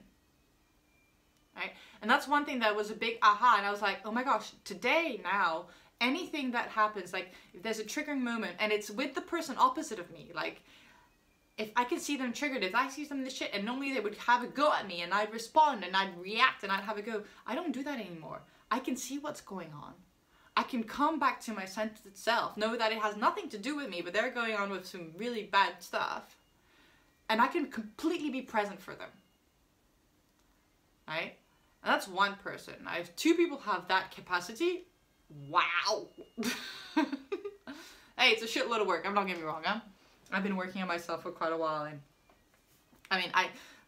right? And that's one thing that was a big aha, and I was like, oh my gosh, today now, anything that happens, like if there's a triggering moment and it's with the person opposite of me, like if I can see them triggered, if I see them in the shit, and normally they would have a go at me and I'd respond and I'd react and I'd have a go, I don't do that anymore. I can see what's going on. I can come back to my centered self, know that it has nothing to do with me, but they're going on with some really bad stuff, and I can completely be present for them, right? And that's one person. If two people have that capacity, wow. Hey, it's a shitload of work. I'm not getting me wrong, huh? I've been working on myself for quite a while, and I mean,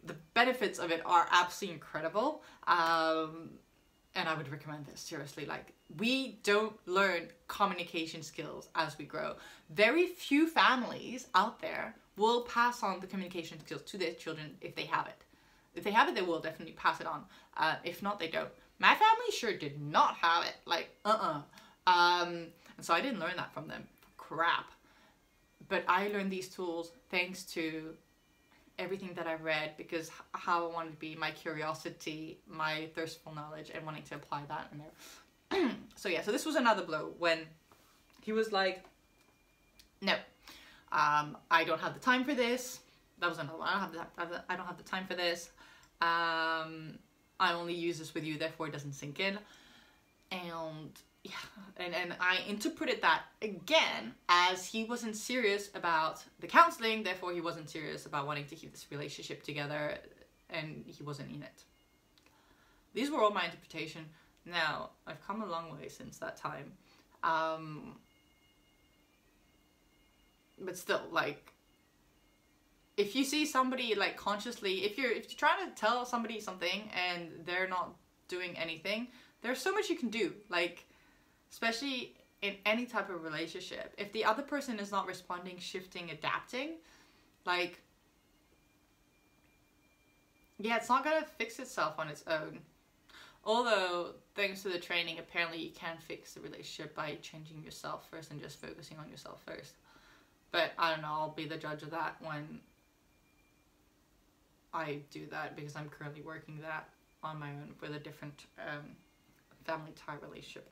the benefits of it are absolutely incredible. And I would recommend this, seriously. Like, we don't learn communication skills as we grow. Very few families out there will pass on the communication skills to their children if they have it. If they have it, they will definitely pass it on. If not, they don't. My family sure did not have it. Like, and so I didn't learn that from them. Crap. But I learned these tools thanks to everything that I read, because how I wanted to be, my curiosity, my thirst for knowledge, and wanting to apply that in there. So yeah, so this was another blow when he was like, no, I don't have the time for this. That was another one. I don't have the time for this. I only use this with you, therefore it doesn't sink in. And yeah, and I interpreted that again as he wasn't serious about the counseling, therefore he wasn't serious about wanting to keep this relationship together, and he wasn't in it. These were all my interpretation. Now, I've come a long way since that time. But still, like, if you see somebody, like, consciously, if you're trying to tell somebody something and they're not doing anything, there's so much you can do. Like, especially in any type of relationship, if the other person is not responding, shifting, adapting, like, yeah, it's not gonna fix itself on its own. Although, thanks to the training, apparently you can fix the relationship by changing yourself first and just focusing on yourself first. But I don't know, I'll be the judge of that when I do that, because I'm currently working that on my own with a different family tie relationship.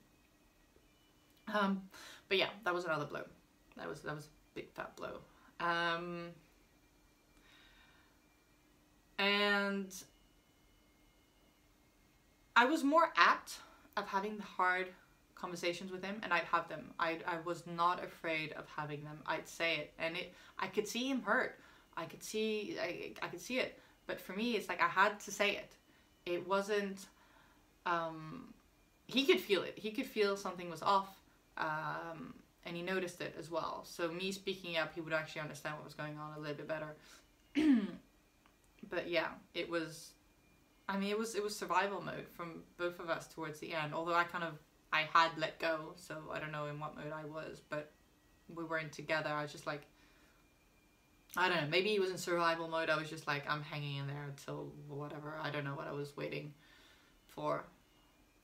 But yeah, that was another blow. That was a big fat blow. And I was more apt of having the hard conversations with him, and I'd have them. I was not afraid of having them. I'd say it, and I could see him hurt. I could see it. But for me, it's like I had to say it. It wasn't. He could feel it. He could feel something was off. And he noticed it as well. So me speaking up, he would actually understand what was going on a little bit better. But yeah, it was, I mean, it was survival mode from both of us towards the end. Although I had let go, so I don't know in what mode I was, but we weren't together. I was just like, I don't know, maybe he was in survival mode. I was just like, I'm hanging in there until whatever. I don't know what I was waiting for,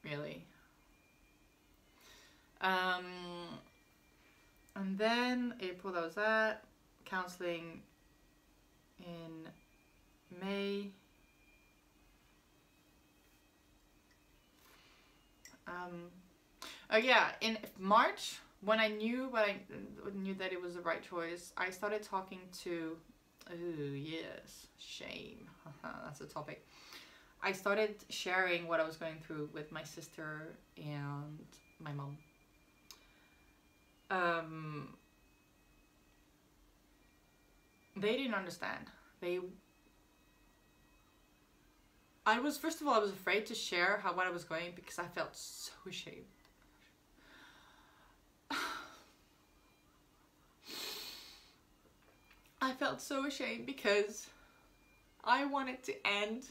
really. And then April, that was that. Counseling in May. Oh yeah, in March, when I knew that it was the right choice, I started talking to, oh yes, shame. That's a topic. I started sharing what I was going through with my sister and my mom. They didn't understand. First of all, I was afraid to share what I was going, because I felt so ashamed. I felt so ashamed because I wanted to end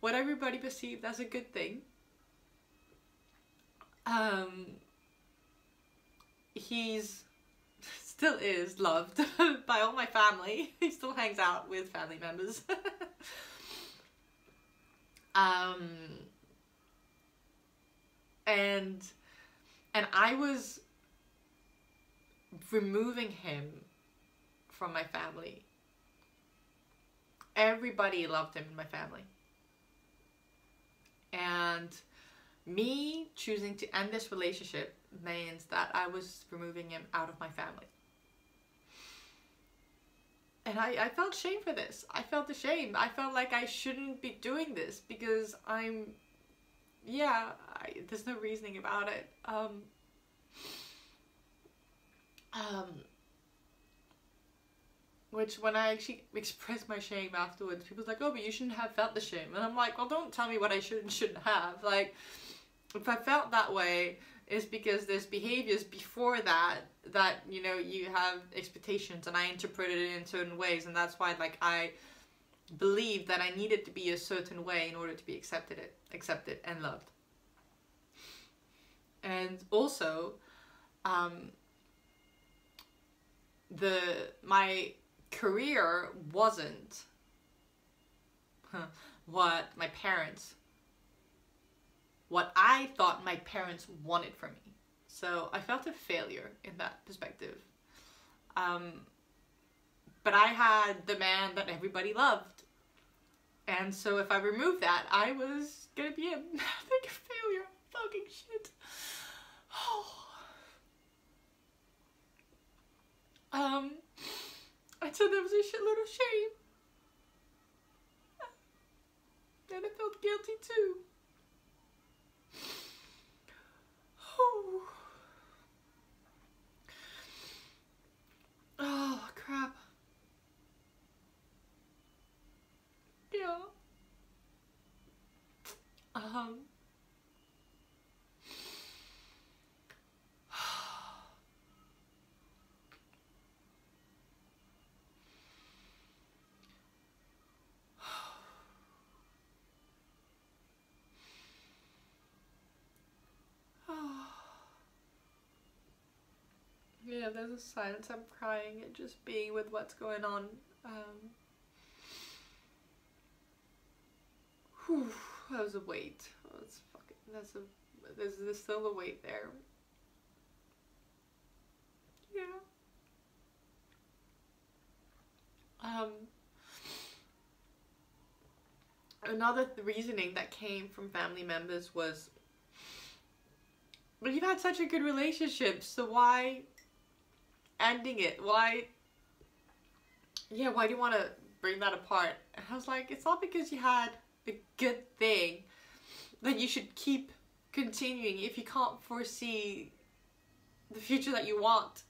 what everybody perceived as a good thing. He's still is loved by all my family. He still hangs out with family members. And I was removing him from my family. Everybody loved him in my family. And me choosing to end this relationship means that I was removing him out of my family. And I felt shame for this. I felt ashamed. I felt like I shouldn't be doing this because there's no reasoning about it. Which when I actually expressed my shame afterwards, people's like, oh, but you shouldn't have felt the shame. And I'm like, well, don't tell me what I should and shouldn't have. Like, if I felt that way, it's because there's behaviors before that, you know, you have expectations, and I interpreted it in certain ways, and that's why, like, I believed that I needed to be a certain way in order to be accepted and loved. And also, my career wasn't what I thought my parents wanted from me. So I felt a failure in that perspective. But I had the man that everybody loved. And so if I removed that, I was gonna be a big failure. Fucking shit. And so there was a shitload of shame. And I felt guilty too. Oh, crap. Yeah. Yeah, there's a silence. I'm crying at just being with what's going on. That was a weight. There's still a weight there. Yeah. Another reasoning that came from family members was, but you've had such a good relationship, so why ending it? Why do you want to bring that apart? And I was like, it's not because you had a good thing that you should keep continuing if you can't foresee the future that you want.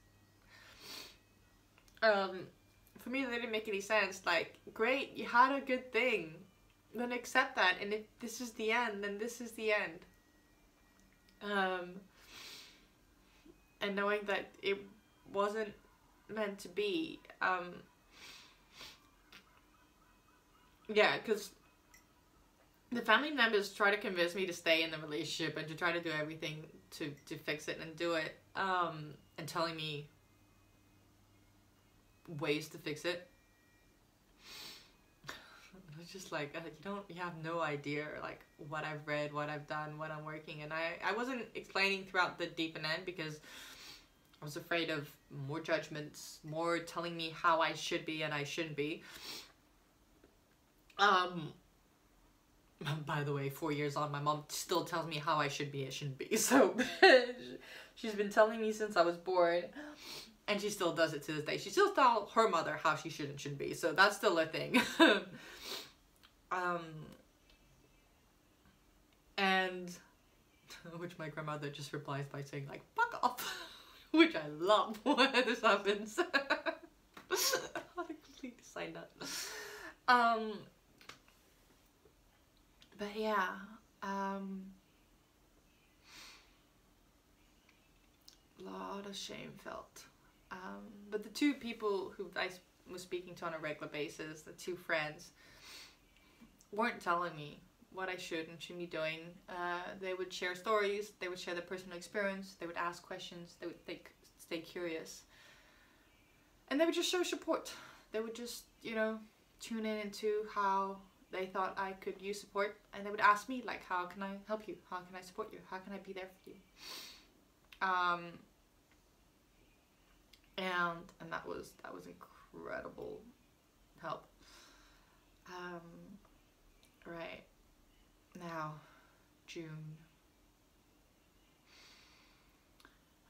For me, that didn't make any sense. Like, great, you had a good thing, then accept that, and if this is the end, then this is the end. And knowing that it wasn't meant to be. Yeah, because the family members try to convince me to stay in the relationship and to try to do everything to fix it and do it, and telling me ways to fix it. It's just like, you have no idea, like, what I've read, what I've done, what I'm working, and I wasn't explaining throughout the deep and end because I was afraid of more judgments, more telling me how I should be and I shouldn't be. By the way, 4 years on, my mom still tells me how I should be and shouldn't be. So she's been telling me since I was born, and she still does it to this day. She still tells her mother how she should and shouldn't be. So that's still a thing. And which my grandmother just replies by saying, like, fuck off. Which I love when this happens. I completely signed up. But yeah, lot of shame felt. But the two people who I was speaking to on a regular basis, the two friends, weren't telling me what I should and shouldn't be doing. They would share stories, they would share their personal experience, they would ask questions, they would stay curious. And they would just show support. They would just, you know, tune in into how they thought I could use support, and they would ask me, like, how can I help you? How can I support you? How can I be there for you? And that was incredible help. Right now, June.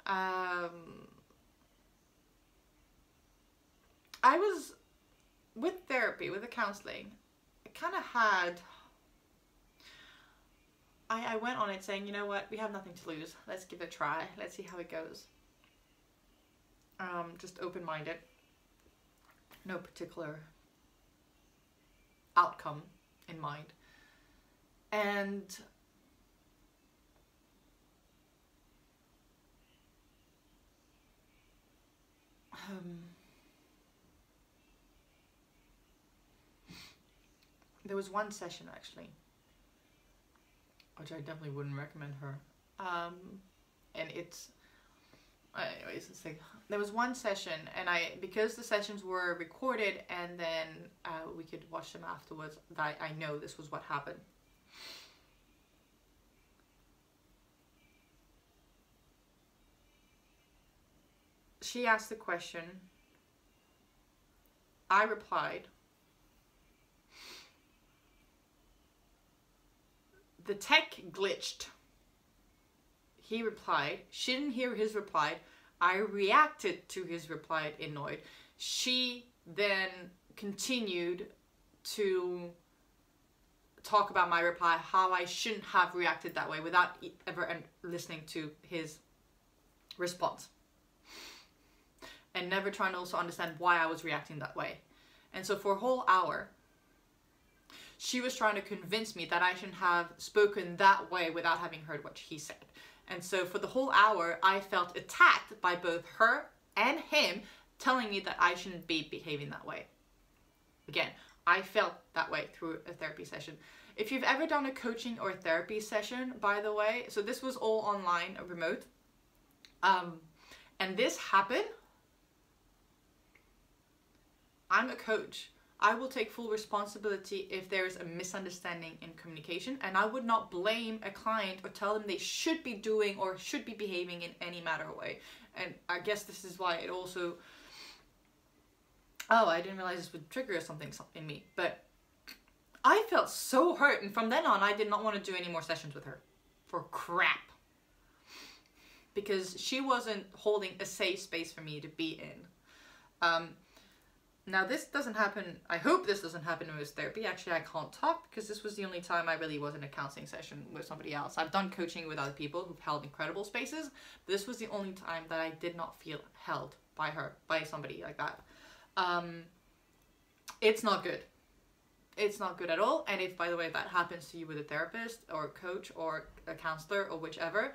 I was with therapy, with the counseling. I kind of had. I went on it saying, you know what, we have nothing to lose. Let's give it a try. Let's see how it goes. Just open-minded. No particular outcome in mind. And there was one session actually, which I definitely wouldn't recommend her. And it's, anyways, it's like, there was one session, and because the sessions were recorded and then we could watch them afterwards, that I know this was what happened. She asked the question, I replied, the tech glitched. He replied, she didn't hear his reply. I reacted to his reply annoyed. She then continued to talk about my reply, how I shouldn't have reacted that way, without ever listening to his response. And never trying to also understand why I was reacting that way. And so for a whole hour, she was trying to convince me that I shouldn't have spoken that way without having heard what he said. And so for the whole hour, I felt attacked by both her and him, telling me that I shouldn't be behaving that way. Again, I felt that way through a therapy session. If you've ever done a coaching or a therapy session, by the way, so this was all online, remote, and this happened, I'm a coach. I will take full responsibility if there is a misunderstanding in communication, and I would not blame a client or tell them they should be doing or should be behaving in any matter of way. And I guess this is why it also, oh, I didn't realize this would trigger something in me, but I felt so hurt, and from then on I did not want to do any more sessions with her for crap, because she wasn't holding a safe space for me to be in. Now this doesn't happen, I hope this doesn't happen in this therapy. Actually, I can't talk because this was the only time I really was in a counseling session with somebody else. I've done coaching with other people who've held incredible spaces. But this was the only time that I did not feel held by her, by somebody like that. It's not good. It's not good at all. And if, by the way, that happens to you with a therapist or a coach or a counselor or whichever,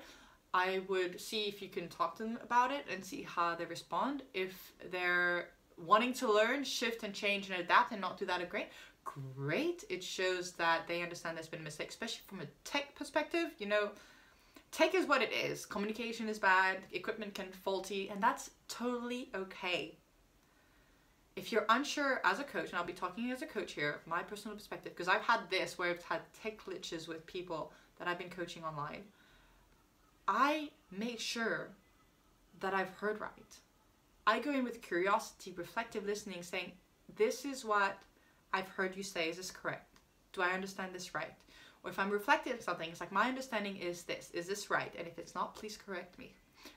I would see if you can talk to them about it and see how they respond. If they're wanting to learn, shift and change and adapt and not do that great. It shows that they understand there's been a mistake, especially from a tech perspective. You know, tech is what it is. Communication is bad, equipment can be faulty, and that's totally okay. If you're unsure as a coach, and I'll be talking as a coach here, my personal perspective, because I've had this where I've had tech glitches with people that I've been coaching online, I make sure that I've heard right. I go in with curiosity, reflective listening, saying, this is what I've heard you say. Is this correct? Do I understand this right? Or if I'm reflecting on something, it's like, my understanding is this. Is this right? And if it's not, please correct me.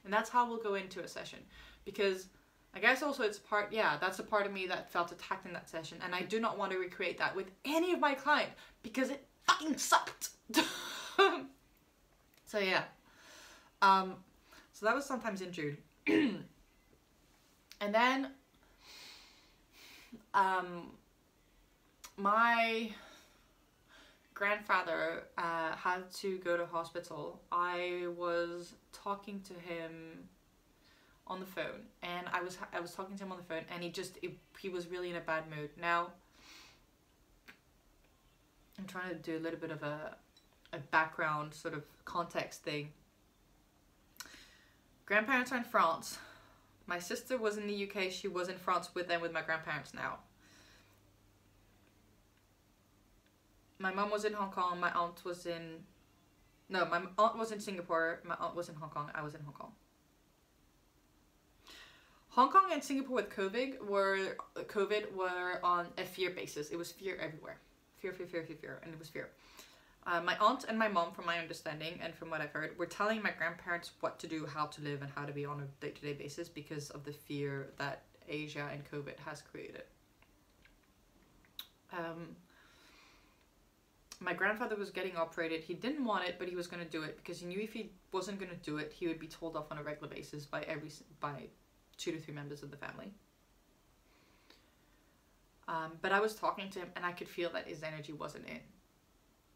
And that's how we'll go into a session. Because I guess also it's part, yeah, that's a part of me that felt attacked in that session. And I do not want to recreate that with any of my clients because it fucking sucked. So yeah. So that was sometimes in June. And then my grandfather had to go to hospital. I was talking to him on the phone, and I was talking to him on the phone, and he was really in a bad mood. Now I'm trying to do a little bit of a background sort of context thing. Grandparents are in France. My sister was in the UK. She was in France with them, with my grandparents now. My mum was in Hong Kong. My aunt was in... No, my aunt was in Singapore. My aunt was in Hong Kong. I was in Hong Kong. Hong Kong and Singapore with COVID were on a fear basis. It was fear everywhere. Fear. And it was fear. My aunt and my mom, from my understanding and from what I've heard, were telling my grandparents what to do, how to live, and how to be on a day-to-day basis because of the fear that Asia and COVID has created. My grandfather was getting operated. He didn't want it, but he was going to do it because he knew if he wasn't going to do it, he would be told off on a regular basis by 2 to 3 members of the family. But I was talking to him and I could feel that his energy wasn't in.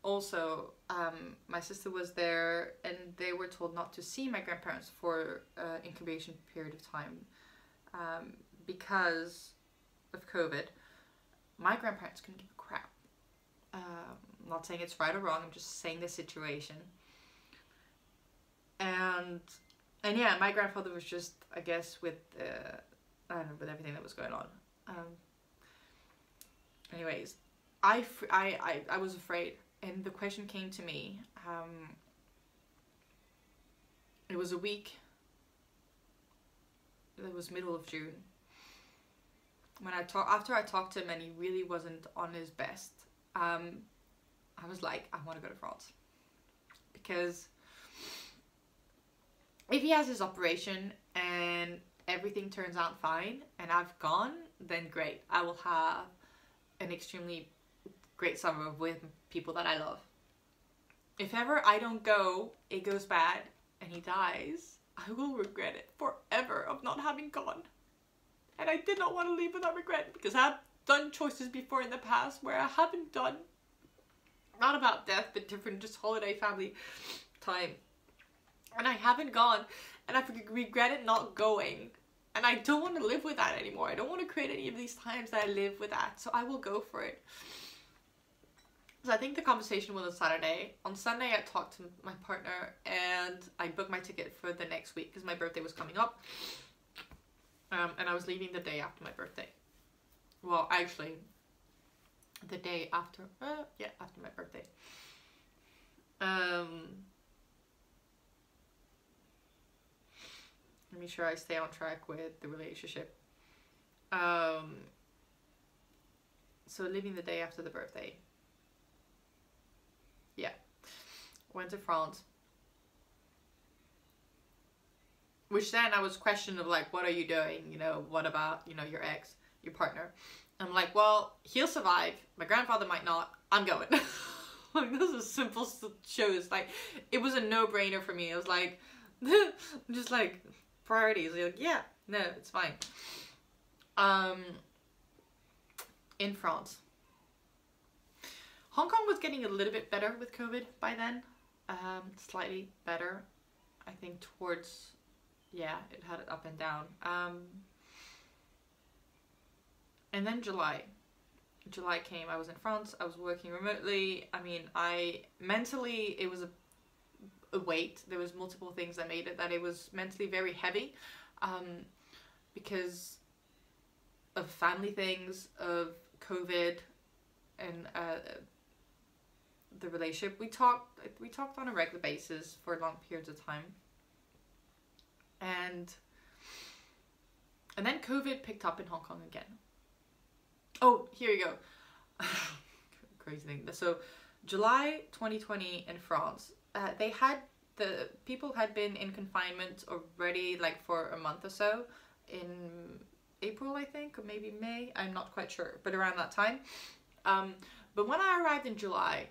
Also, my sister was there and they were told not to see my grandparents for an incubation period of time because of COVID. My grandparents couldn't give a crap. I'm not saying it's right or wrong, I'm just saying the situation. And yeah, my grandfather was just, I guess, with I don't know, with everything that was going on. Anyways, I was afraid, and the question came to me. It was a week. It was middle of June. When after I talked to him and he really wasn't on his best, I was like, I want to go to France. Because if he has his operation and everything turns out fine and I've gone, then great. I will have an extremely great summer with people that I love. If ever I don't go, it goes bad and he dies, I will regret it forever of not having gone. And I did not want to leave without regret because I've done choices before in the past where I haven't done, not about death, but different, just holiday family time. And I haven't gone and I've regretted not going. And I don't want to live with that anymore. I don't want to create any of these times that I live with that. So I will go for it. So I think the conversation was on Saturday. On Sunday I talked to my partner and I booked my ticket for the next week because my birthday was coming up. And I was leaving the day after my birthday. Well, actually, the day after, after my birthday. Let me sure I stay on track with the relationship. So leaving the day after the birthday. Yeah. Went to France. Which then I was questioned of like, what are you doing? You know, what about, you know, your ex, your partner? I'm like, well, he'll survive. My grandfather might not. I'm going. Like, this is simple shows. Like, it was a no-brainer for me. I was like, just like, priorities. Like, yeah, no, it's fine. In France. Hong Kong was getting a little bit better with COVID by then. Slightly better. I think towards... Yeah, it had it up and down. And then July came. I was in France. I was working remotely. I mean, mentally, it was a weight. There was multiple things that made it that it was mentally very heavy. Because of family things, of COVID, and the relationship. We talked on a regular basis for long periods of time. And then COVID picked up in Hong Kong again. Oh, here you go. Crazy thing. So July 2020 in France, the people had been in confinement already like for a month or so in April, I think, or maybe May. I'm not quite sure, but around that time. But when I arrived in July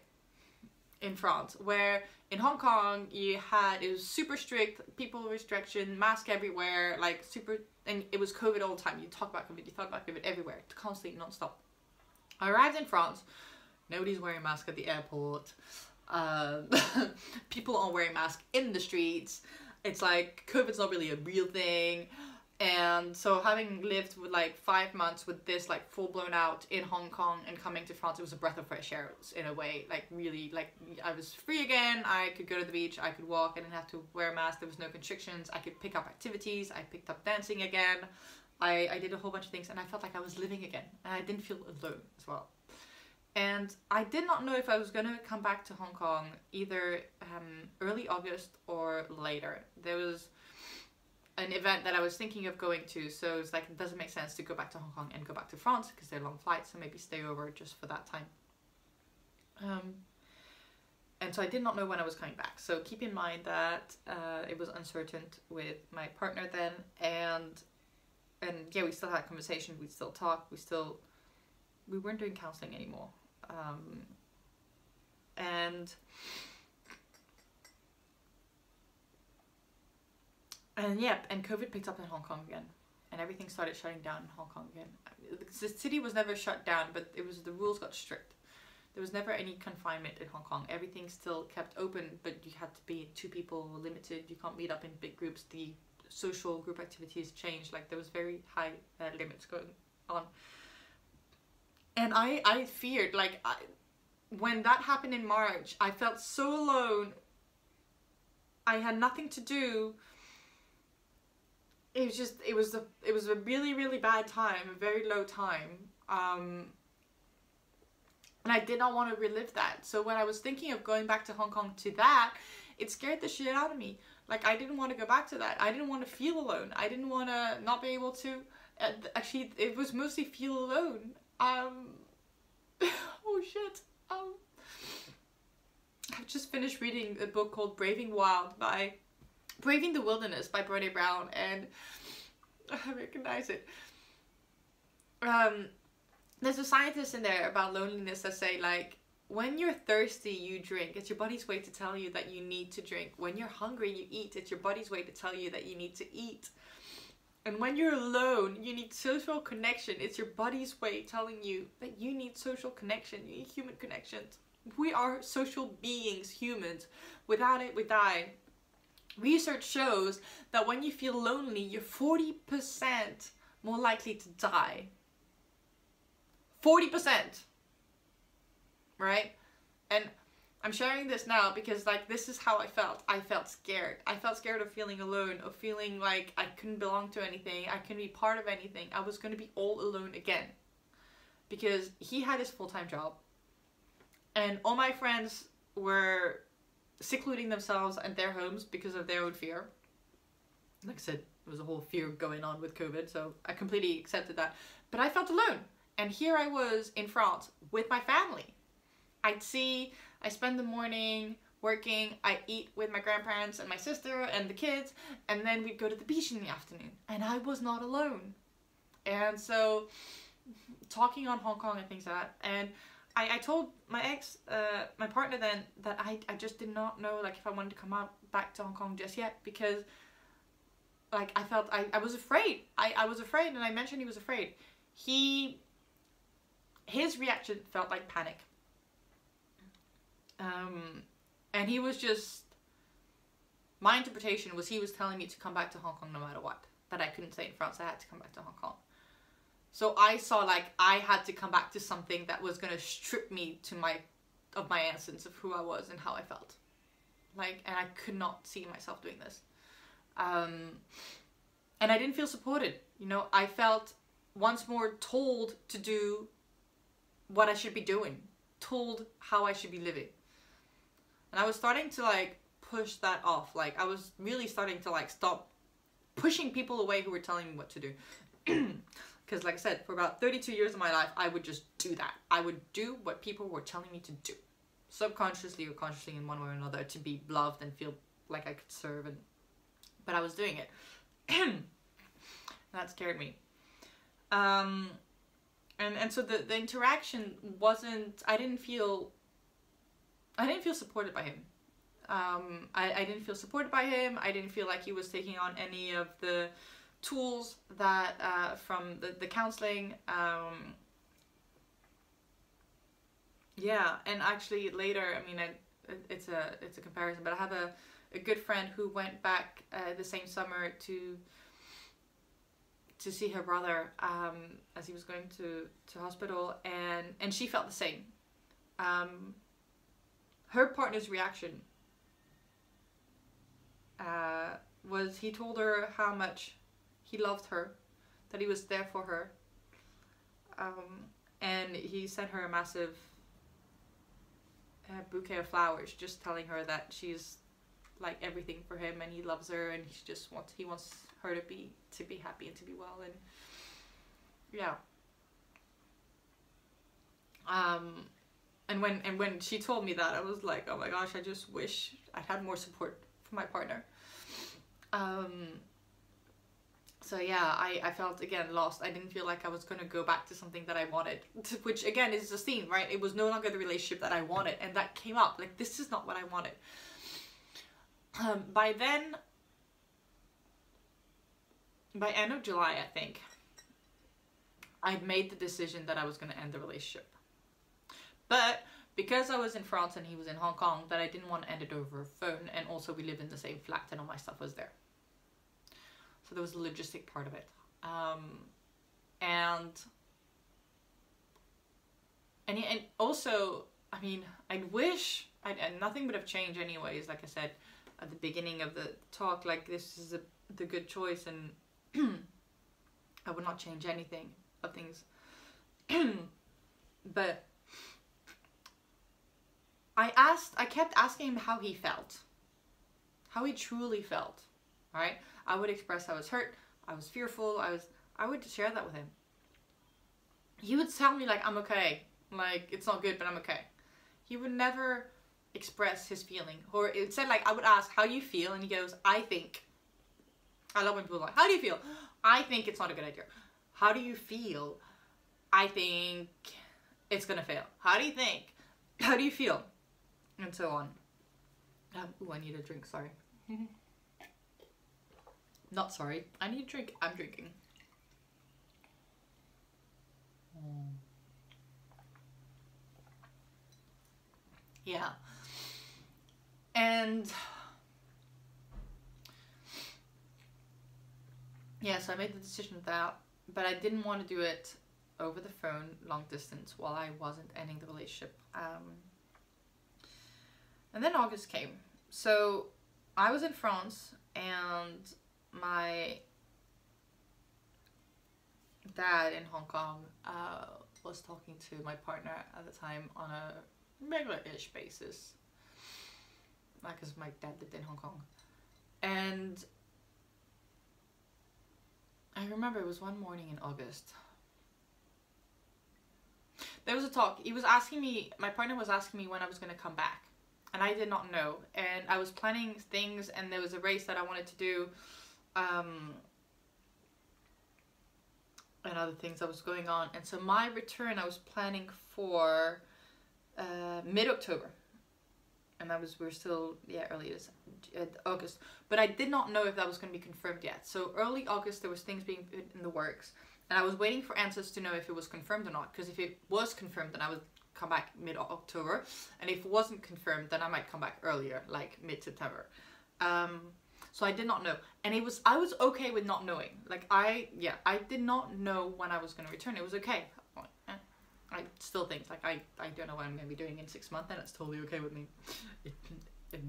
in France, where in Hong Kong it was super strict, people restriction, mask everywhere, like super, and it was COVID all the time. You talk about COVID everywhere, constantly, non-stop. I arrived in France, nobody's wearing masks at the airport, people aren't wearing masks in the streets, it's like COVID's not really a real thing. And so having lived with like 5 months with this like full blown out in Hong Kong and coming to France, it was a breath of fresh air in a way. Like really, like I was free again. I could go to the beach, I could walk, I didn't have to wear a mask, there was no constrictions, I could pick up activities, I picked up dancing again. I did a whole bunch of things and I felt like I was living again and I didn't feel alone as well. And I did not know if I was going to come back to Hong Kong either early August or later. There was an event that I was thinking of going to, so it's like it doesn't make sense to go back to Hong Kong and go back to France because they're long flights, so maybe stay over just for that time. And so I did not know when I was coming back. So keep in mind that it was uncertain with my partner then, and yeah, we still had conversation, we still talked, we weren't doing counseling anymore. And yeah, and COVID picked up in Hong Kong again, and everything started shutting down in Hong Kong again. The city was never shut down, but the rules got strict. There was never any confinement in Hong Kong. Everything still kept open, but you had to be 2 people, limited. You can't meet up in big groups. The social group activities changed. Like, there was very high limits going on. And I feared, like, when that happened in March, I felt so alone. I had nothing to do. It was just, it was a really, really bad time, a very low time. And I did not want to relive that. So when I was thinking of going back to Hong Kong to that, it scared the shit out of me. Like, I didn't want to go back to that. I didn't want to feel alone. I didn't want to not be able to... actually, it was mostly feel alone. Oh shit. I've just finished reading a book called Braving the Wilderness by Brené Brown, and I recognize it. There's a scientist in there about loneliness that say, like, when you're thirsty, you drink. It's your body's way to tell you that you need to drink. When you're hungry, you eat. It's your body's way to tell you that you need to eat. And when you're alone, you need social connection. It's your body's way telling you that you need social connection. You need human connections. We are social beings, humans. Without it, we die. Research shows that when you feel lonely, you're 40% more likely to die. 40%, right? And I'm sharing this now because, like, this is how I felt. I felt scared. I felt scared of feeling alone, of feeling like I couldn't belong to anything. I couldn't be part of anything. I was going to be all alone again because he had his full-time job and all my friends were secluding themselves at their homes because of their own fear. Like I said, there was a whole fear going on with COVID, so I completely accepted that. But I felt alone. And here I was in France with my family. I spend the morning working, I eat with my grandparents and my sister and the kids, and then we'd go to the beach in the afternoon. And I was not alone. And so, talking on Hong Kong and things like that, and I told my ex, my partner then, that I just did not know, like, if I wanted to come back to Hong Kong just yet, because, like, I felt, I was afraid. I was afraid, and I mentioned he was afraid. His reaction felt like panic. And he was just, my interpretation was he was telling me to come back to Hong Kong no matter what. That I couldn't stay in France, I had to come back to Hong Kong. So I saw, like, I had to come back to something that was going to strip me of my essence of who I was and how I felt. Like, and I could not see myself doing this. And I didn't feel supported. You know, I felt once more told to do what I should be doing, told how I should be living. And I was starting to, like, push that off. Like, I was really starting to, like, stop pushing people away who were telling me what to do. Because, like I said, for about 32 years of my life, I would just do that. I would do what people were telling me to do. Subconsciously or consciously in one way or another, to be loved and feel like I could serve. But I was doing it. That scared me. And so the interaction wasn't, I didn't feel supported by him. I didn't feel supported by him. I didn't feel like he was taking on any of the tools that from the counseling. Yeah, and actually later, I mean, it's a comparison, but I have a good friend who went back the same summer to see her brother as he was going to hospital, and she felt the same. Her partner's reaction was he told her how much he loved her, that he was there for her, and he sent her a massive bouquet of flowers, just telling her that she's like everything for him and he loves her, and he wants her to be happy and to be well. And yeah, And when she told me that, I was like, oh my gosh, I just wish I had more support from my partner. So yeah, I felt again lost. I didn't feel like I was going to go back to something that I wanted, which again is the theme, right? It was no longer the relationship that I wanted, and that came up like, this is not what I wanted. By then, by end of July, I think, I'd made the decision that I was going to end the relationship. But because I was in France and he was in Hong Kong, that I didn't want to end it over a phone, and also we lived in the same flat and all my stuff was there. So there was a logistic part of it. And also, I mean, I'd wish, and nothing would have changed anyways, like I said at the beginning of the talk, like this is the good choice, and I would not change anything of things. But I kept asking him how he felt, how he truly felt, right? I would express I was hurt, I was fearful, I would share that with him. He would tell me like, I'm okay, like it's not good, but I'm okay. He would never express his feeling, or it said like, I would ask, how do you feel? And he goes, I think. I love when people are like, how do you feel? I think it's not a good idea. How do you feel? I think it's gonna fail. How do you think? How do you feel? And so on. Ooh, I need a drink, sorry. Not sorry, I need a drink. I'm drinking. Yeah. And yeah, so I made the decision of that, but I didn't want to do it over the phone, long distance, while I wasn't ending the relationship. And then August came. So I was in France, and my dad in Hong Kong was talking to my partner at the time on a regular-ish basis, because my dad lived in Hong Kong. And I remember it was one morning in August. There was a talk. He was asking me, my partner was asking me when I was going to come back. And I did not know. And I was planning things, and there was a race that I wanted to do. And other things that was going on. And so my return, I was planning for mid-October. And that was, we were still, yeah, early August. But I did not know if that was going to be confirmed yet. So early August, there was things being put in the works. And I was waiting for answers to know if it was confirmed or not. Because if it was confirmed, then I would come back mid-October. And if it wasn't confirmed, then I might come back earlier, like mid-September. So I did not know. And I was okay with not knowing. Like I did not know when I was going to return. It was okay. I still think, like, I don't know what I'm going to be doing in 6 months, and that's totally okay with me. It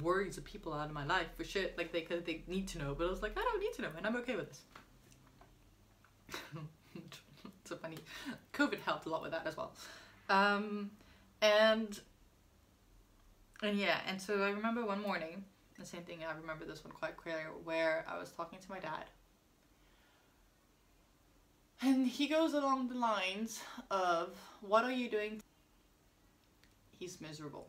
worries the people out of my life for shit, like, they need to know, but I was like, I don't need to know, and I'm okay with this. So funny. COVID helped a lot with that as well. And yeah, and so I remember one morning, the same thing, I remember this one quite clearly, where I was talking to my dad. And he goes along the lines of, what are you doing? He's miserable.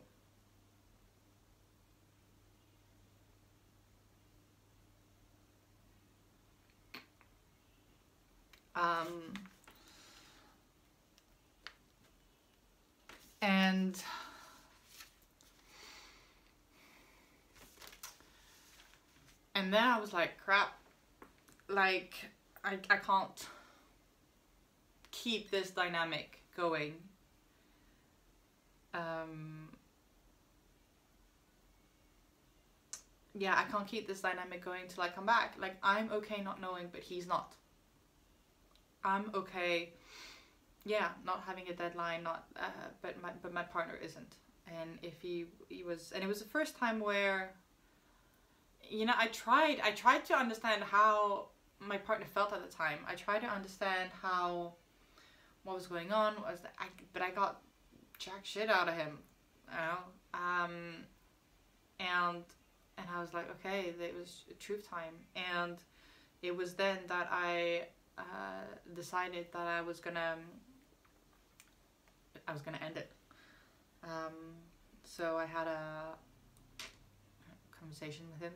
And then I was like, crap, like, I can't keep this dynamic going. Yeah, I can't keep this dynamic going till I come back. Like, I'm okay not knowing, but he's not. I'm okay, yeah, not having a deadline, but my partner isn't. And if he was, and it was the first time where, you know, I tried to understand how my partner felt at the time. I tried to understand what was going on, but I got jack shit out of him, you know. And I was like, okay, it was truth time. And it was then that I decided that I was gonna end it. So I had a conversation with him,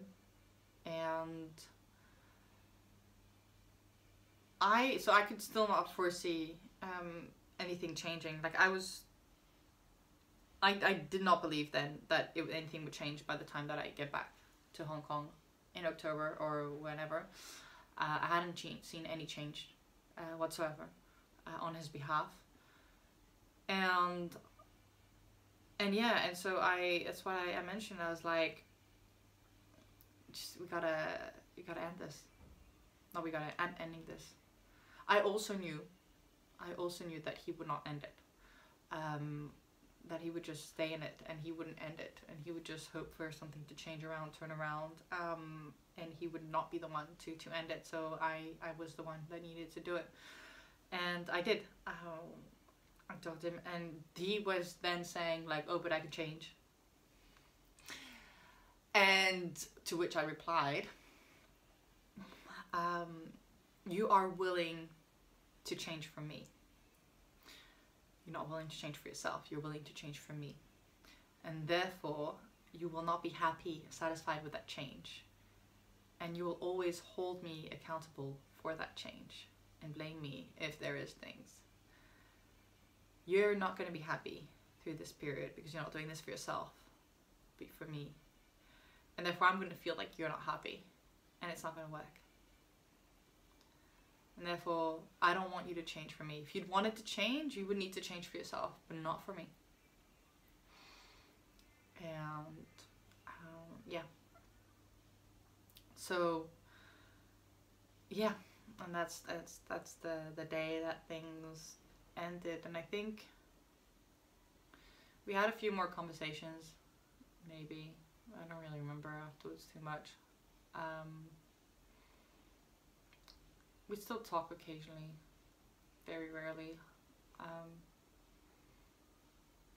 and I could still not foresee anything changing. Like I did not believe then that anything would change by the time that I get back to Hong Kong in October or whenever. I hadn't seen any change whatsoever on his behalf, and yeah, and so that's why I mentioned, I was like, we gotta end this. No, we gotta ending this. I also knew that he would not end it. That he would just stay in it, and he wouldn't end it, and he would just hope for something to change around, turn around, and he would not be the one to end it. So I was the one that needed to do it, and I did. I told him, and he was then saying like, oh, but I can change. And to which I replied, you are willing to change for me. You're not willing to change for yourself. You're willing to change for me. And therefore, you will not be happy, satisfied with that change. And you will always hold me accountable for that change and blame me if there is things. You're not going to be happy through this period because you're not doing this for yourself, but for me. And therefore, I'm going to feel like you're not happy, and it's not going to work. And therefore, I don't want you to change for me. If you'd wanted to change, you would need to change for yourself, but not for me. And yeah. So yeah, and that's the day that things ended. And I think we had a few more conversations, maybe. I don't really remember afterwards too much. We still talk occasionally, very rarely.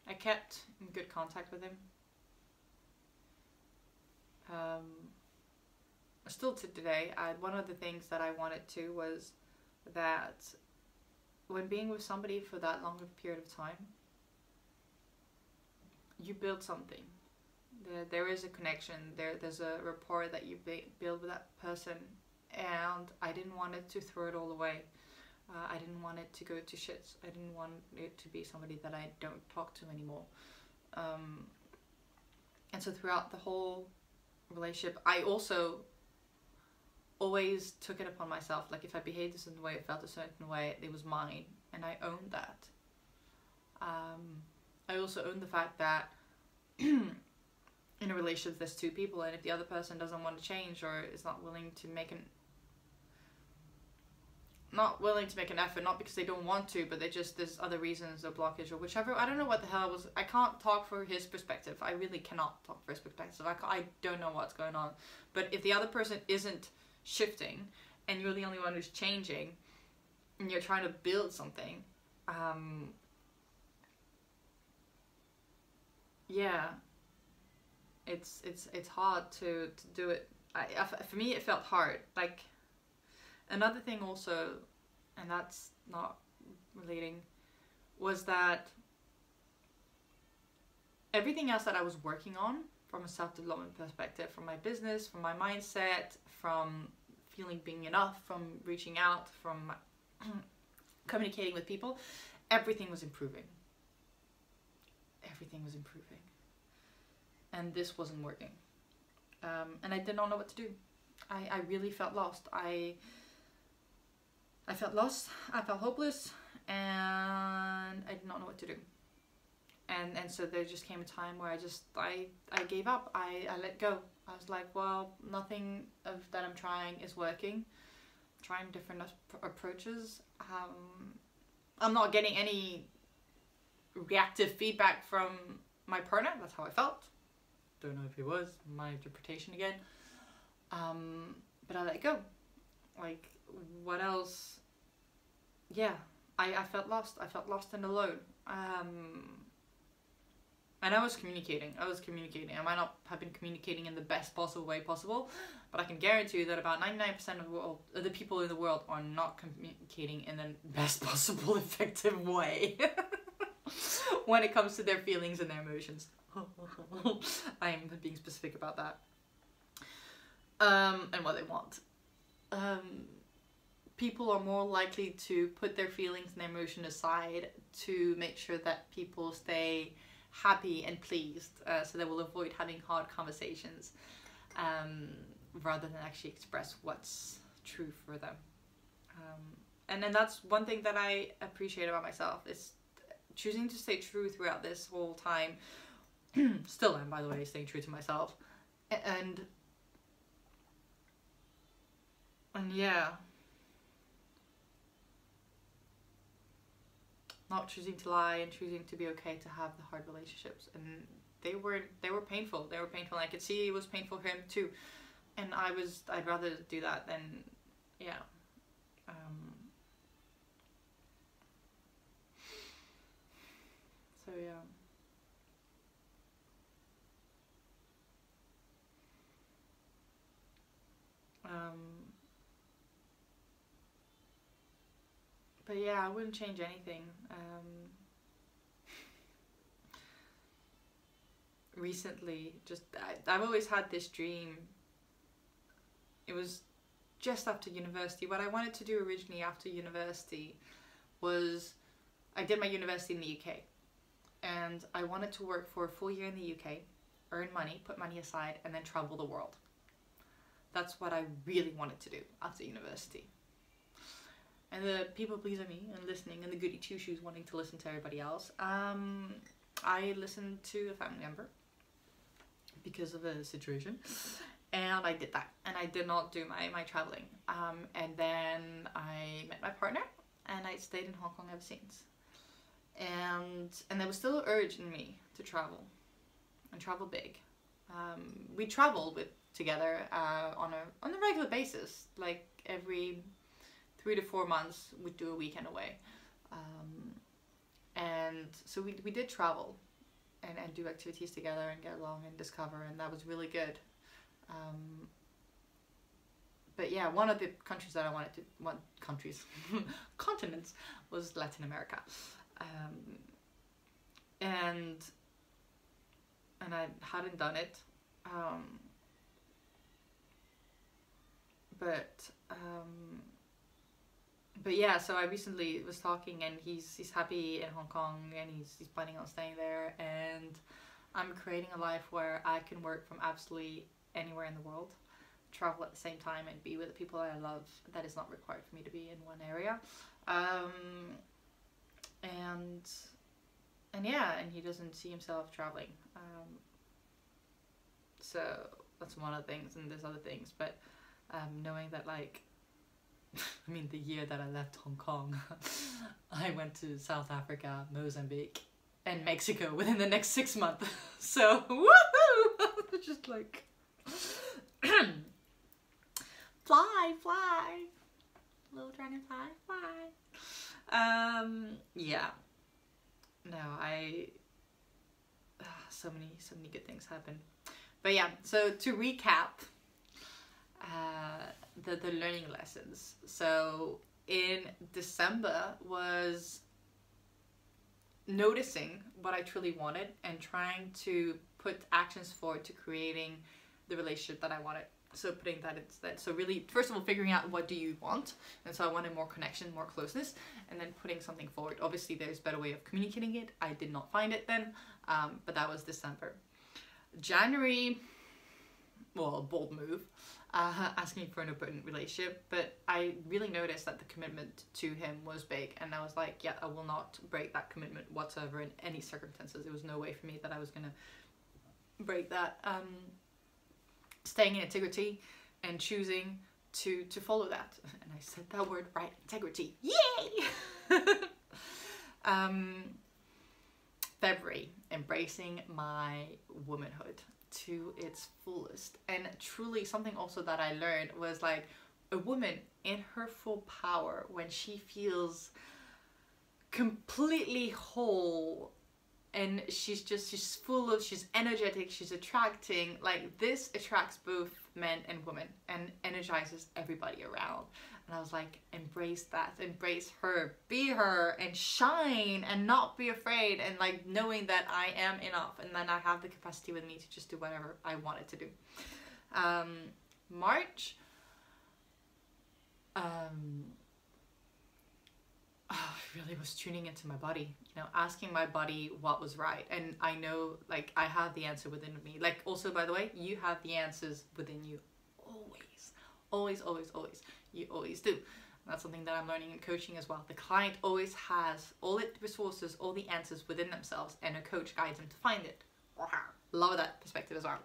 I kept in good contact with him. Still to today, one of the things that I wanted to was that when being with somebody for that long of a period of time, you build something. There is a connection, there's a rapport that you build with that person, and I didn't want it to throw it all away. I didn't want it to go to shits. I didn't want it to be somebody that I don't talk to anymore. And so throughout the whole relationship, I also always took it upon myself, like if I behaved a certain way, it felt a certain way, it was mine, and I owned that. I also owned the fact that in a relationship there's two people, and if the other person doesn't want to change or is not willing to make an effort, not because they don't want to, but there's other reasons, a blockage or whichever, I don't know what the hell was. I can't talk for his perspective. I really cannot talk for his perspective. I don't know what's going on. But if the other person isn't shifting and you're the only one who's changing and you're trying to build something, yeah, it's hard to do it. For me, it felt hard. Like, another thing also, and that's not relating, was that everything else that I was working on from a self-development perspective, from my business, from my mindset, from feeling being enough, from reaching out, from communicating with people, everything was improving. Everything was improving. And this wasn't working. And I did not know what to do. I really felt lost. I felt lost, I felt hopeless, and I did not know what to do. And so there just came a time where I gave up. I let go. I was like, well, nothing of that I'm trying is working. I'm trying different approaches. I'm not getting any reactive feedback from my partner. That's how I felt. Don't know if it was my interpretation again. But I let go. Like, what else? Yeah, I felt lost. I felt lost and alone. And I was communicating. I might not have been communicating in the best possible way possible, but I can guarantee you that about 99% of the people in the world are not communicating in the best possible effective way. when it comes to their feelings and their emotions. I'm being specific about that. And what they want. People are more likely to put their feelings and their emotion aside to make sure that people stay happy and pleased, so they will avoid having hard conversations, rather than actually express what's true for them. And then that's one thing that I appreciate about myself, is choosing to stay true throughout this whole time. Still am, by the way, staying true to myself. And yeah, not choosing to lie and choosing to be okay to have the hard relationships. And they were painful. They were painful. And I could see it was painful for him too. And I'd rather do that than, yeah. So yeah. But yeah, I wouldn't change anything. Recently, I've always had this dream. It was just after university. What I wanted to do originally after university was, I did my university in the UK, and I wanted to work for a full year in the UK, earn money, put money aside, and then travel the world. That's what I really wanted to do after university. And the people pleaser me and listening, and the goody two shoes wanting to listen to everybody else, I listened to a family member because of a situation, and I did that, and I did not do my traveling. And then I met my partner, and I stayed in Hong Kong ever since. And there was still an urge in me to travel, and travel big. We traveled together on a regular basis, like every 3 to 4 months we'd do a weekend away. And so we did travel and do activities together and get along and discover, and that was really good. But yeah, one of the countries that I wanted to, continents, was Latin America. And I hadn't done it. But yeah, so I recently was talking, and he's happy in Hong Kong, and he's planning on staying there, and I'm creating a life where I can work from absolutely anywhere in the world, travel at the same time, and be with the people I love. That is not required for me to be in one area. And yeah, and he doesn't see himself traveling. So that's one of the things, and there's other things, but knowing that, like, I mean, the year that I left Hong Kong, I went to South Africa, Mozambique, and Mexico within the next 6 months. So, woohoo! Just like, fly, little dragonfly, fly. Yeah. No, so many good things happen. But yeah, so to recap, the learning lessons. So in December was noticing what I truly wanted and trying to put actions forward to creating the relationship that I wanted. So putting that instead. So really, first of all, figuring out what do you want. And so I wanted more connection, more closeness, and then putting something forward. Obviously, there's a better way of communicating it. I did not find it then, but that was December. January, well, a bold move, asking for an open relationship, but I really noticed that the commitment to him was big, and I was like, yeah, I will not break that commitment whatsoever in any circumstances. There was no way for me that I was gonna break that. Staying in integrity and choosing to follow that, and I said that word right, integrity, yay! February, embracing my womanhood to its fullest. And truly, something also that I learned was, like, a woman in her full power, when she feels completely whole and she's energetic, she's attracting, like, this attracts both men and women and energizes everybody around. And I was like, embrace that, embrace her, be her, and shine, and not be afraid, and like knowing that I am enough, and then I have the capacity with me to just do whatever I wanted to do. March, I really was tuning into my body, you know, asking my body what was right. And I know, like, I have the answer within me. Like, also, by the way, you have the answers within you. Always, always, always, always. You always do. And that's something that I'm learning in coaching as well. The client always has all the resources, all the answers within themselves, and a coach guides them to find it. Love that perspective as well.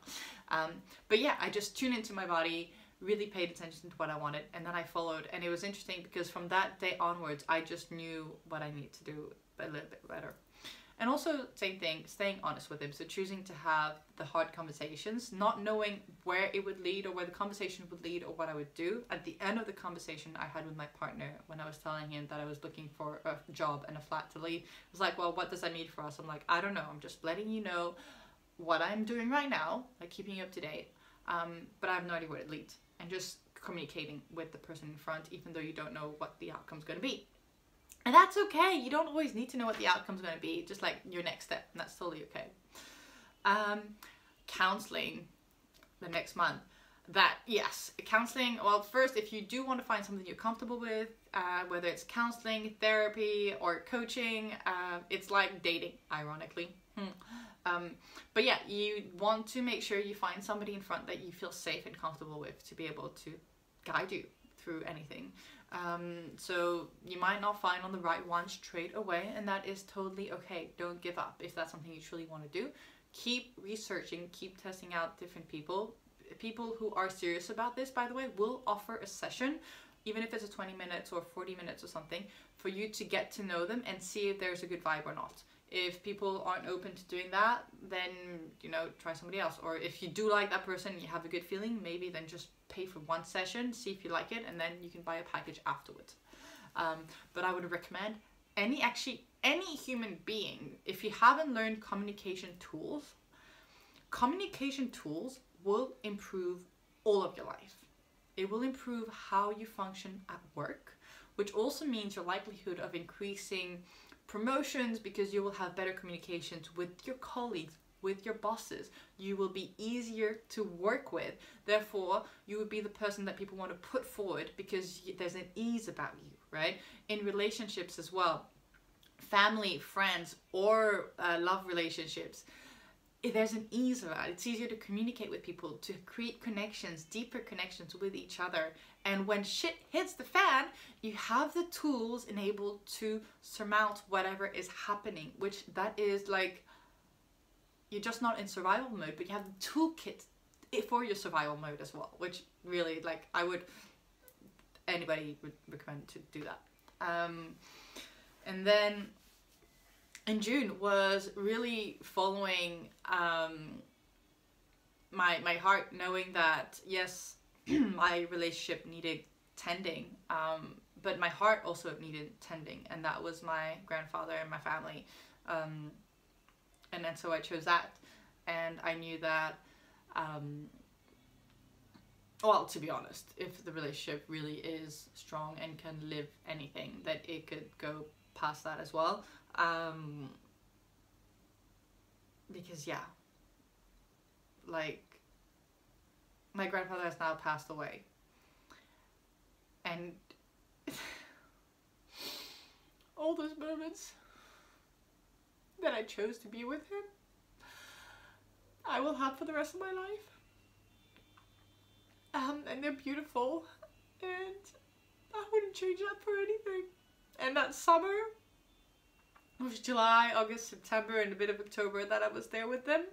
But yeah, I just tuned into my body, really paid attention to what I wanted, and then I followed. And it was interesting because from that day onwards, I just knew what I need to do a little bit better. And also, same thing, staying honest with him. So choosing to have the hard conversations, not knowing where it would lead or where the conversation would lead or what I would do. At the end of the conversation I had with my partner, when I was telling him that I was looking for a job and a flat to leave, I was like, well, what does that mean for us? I'm like, I don't know. I'm just letting you know what I'm doing right now, like keeping you up to date. But I have no idea where it leads. And just communicating with the person in front, even though you don't know what the outcome's going to be. And that's okay. You don't always need to know what the outcome's going to be. Just like your next step, and that's totally okay. Counseling the next month. That, yes, counseling. Well, first, if you do want to find something you're comfortable with, whether it's counseling, therapy, or coaching, it's like dating, ironically. But yeah, you want to make sure you find somebody in front that you feel safe and comfortable with to be able to guide you through anything. So you might not find on the right one straight away, and that is totally okay. Don't give up if that's something you truly want to do. Keep researching, keep testing out different people. People who are serious about this, by the way, will offer a session, even if it's a 20 minutes or 40 minutes or something, for you to get to know them and see if there's a good vibe or not. If people aren't open to doing that, then, you know, try somebody else. Or if you do like that person and you have a good feeling, maybe then just pay for one session, see if you like it, and then you can buy a package afterwards. But I would recommend any human being, if you haven't learned communication tools will improve all of your life. It will improve how you function at work, which also means your likelihood of increasing promotions, because you will have better communications with your colleagues, with your bosses. You will be easier to work with. Therefore, you would be the person that people want to put forward because there's an ease about you, right? In relationships as well, family, friends, or love relationships, there's an ease about it. It's easier to communicate with people, to create connections, deeper connections with each other. And when shit hits the fan, you have the tools enabled to surmount whatever is happening, which that is like, you're just not in survival mode, but you have the toolkit for your survival mode as well, which really, like, anybody would recommend to do that. And then in June was really following my heart, knowing that yes, my relationship needed tending, but my heart also needed tending, and that was my grandfather and my family. And then so I chose that, and I knew that, well, to be honest, if the relationship really is strong and can live anything, that it could go past that as well. Because yeah, like, my grandfather has now passed away, and all those moments that I chose to be with him, I will have for the rest of my life. And they're beautiful, and I wouldn't change that for anything. And that summer, it was July, August, September, and a bit of October that I was there with them.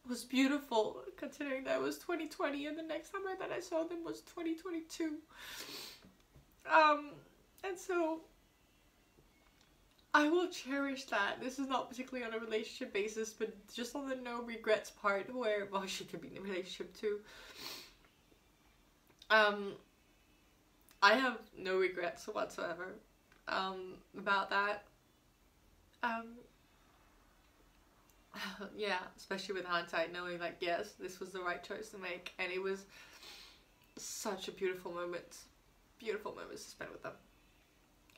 It was beautiful, considering that it was 2020 and the next summer that I saw them was 2022. And so I will cherish that. This is not particularly on a relationship basis, but just on the no regrets part, where, well, she could be in a relationship too. I have no regrets whatsoever about that. Yeah, especially with hindsight, knowing like, yes, this was the right choice to make, and it was such a beautiful moment to spend with them,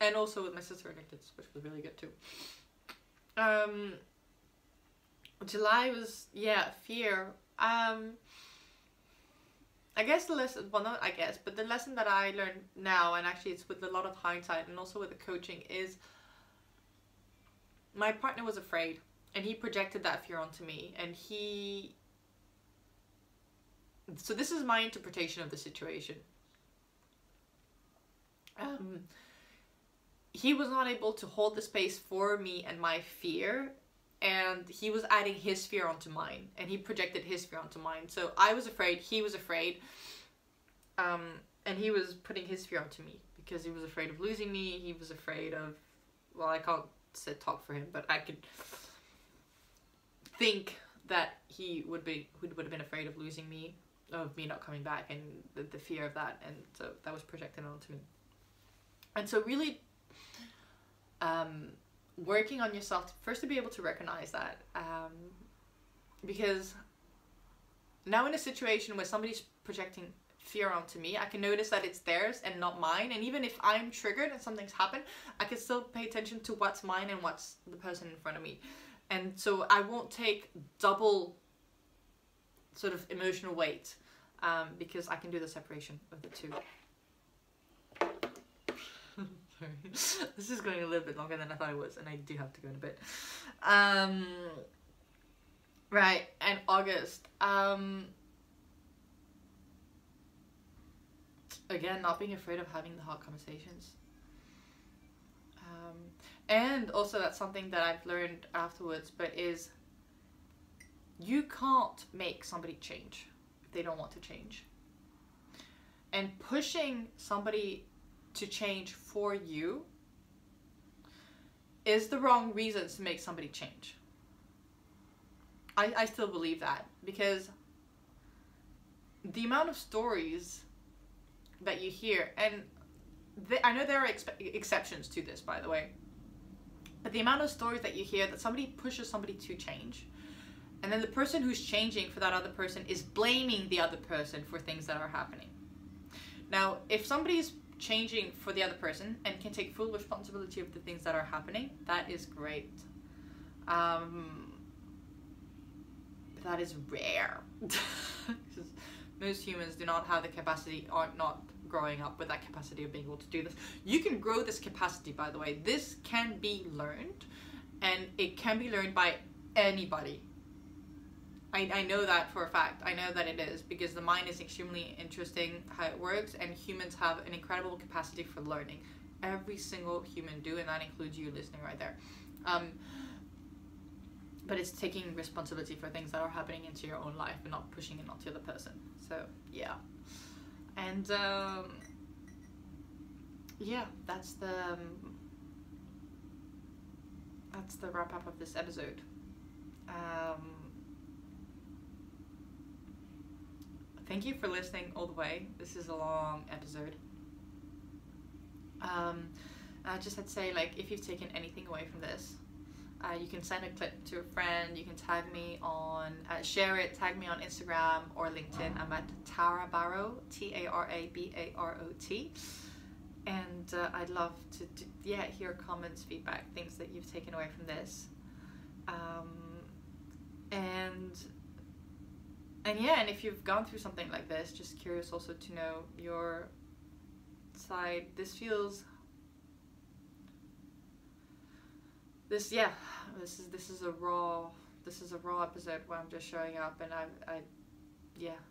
and also with my sister and her kids, which was really good too. July was, yeah, fear. I guess the lesson, well, not I guess, but the lesson that I learned now, and actually it's with a lot of hindsight and also with the coaching, is my partner was afraid and he projected that fear onto me, and so this is my interpretation of the situation. He was not able to hold the space for me and my fear, and he was adding his fear onto mine, and he projected his fear onto mine. So I was afraid, he was afraid, and he was putting his fear onto me because he was afraid of losing me. He was afraid of, well, I can't say talk for him, but I could think that he would have been afraid of losing me, of me not coming back, and the fear of that, and so that was projected onto me. And so really working on yourself first to be able to recognize that, because now in a situation where somebody's projecting fear onto me, I can notice that it's theirs and not mine, and even if I'm triggered and something's happened, I can still pay attention to what's mine and what's the person in front of me, and so I won't take double sort of emotional weight, because I can do the separation of the two. Sorry. This is going a little bit longer than I thought it was, and I do have to go in a bit. Right, and August. Again, not being afraid of having the hard conversations. And also that's something that I've learned afterwards, but is you can't make somebody change if they don't want to change. And pushing somebody to change for you is the wrong reasons to make somebody change. I still believe that, because the amount of stories that you hear, and I know there are exceptions to this, by the way, but the amount of stories that you hear that somebody pushes somebody to change, and then the person who's changing for that other person is blaming the other person for things that are happening. Now, if somebody's changing for the other person and can take full responsibility of the things that are happening, that is great. But that is rare. Most humans do not have the capacity, are not growing up with that capacity of being able to do this. You can grow this capacity, by the way. This can be learned, and it can be learned by anybody. I know that for a fact. I know that it is, because the mind is extremely interesting how it works, and humans have an incredible capacity for learning. Every single human do, and that includes you listening right there. But it's taking responsibility for things that are happening into your own life and not pushing it onto the other person. So yeah, and yeah, that's the wrap up of this episode. Thank you for listening all the way. This is a long episode. I just had to say, like, if you've taken anything away from this, you can send a clip to a friend. You can tag me on, share it, tag me on Instagram or LinkedIn. I'm at Tara Barot, Tarabarot. And I'd love to hear comments, feedback, things that you've taken away from this. And yeah, and if you've gone through something like this, just curious also to know your side. This is a raw episode where I'm just showing up, and I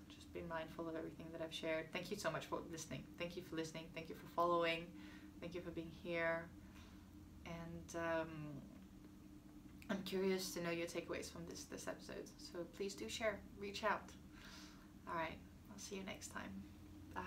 just been mindful of everything that I've shared. Thank you so much for listening. Thank you for listening. Thank you for following. Thank you for being here. And I'm curious to know your takeaways from this episode. So please do share, reach out. All right, I'll see you next time. Bye.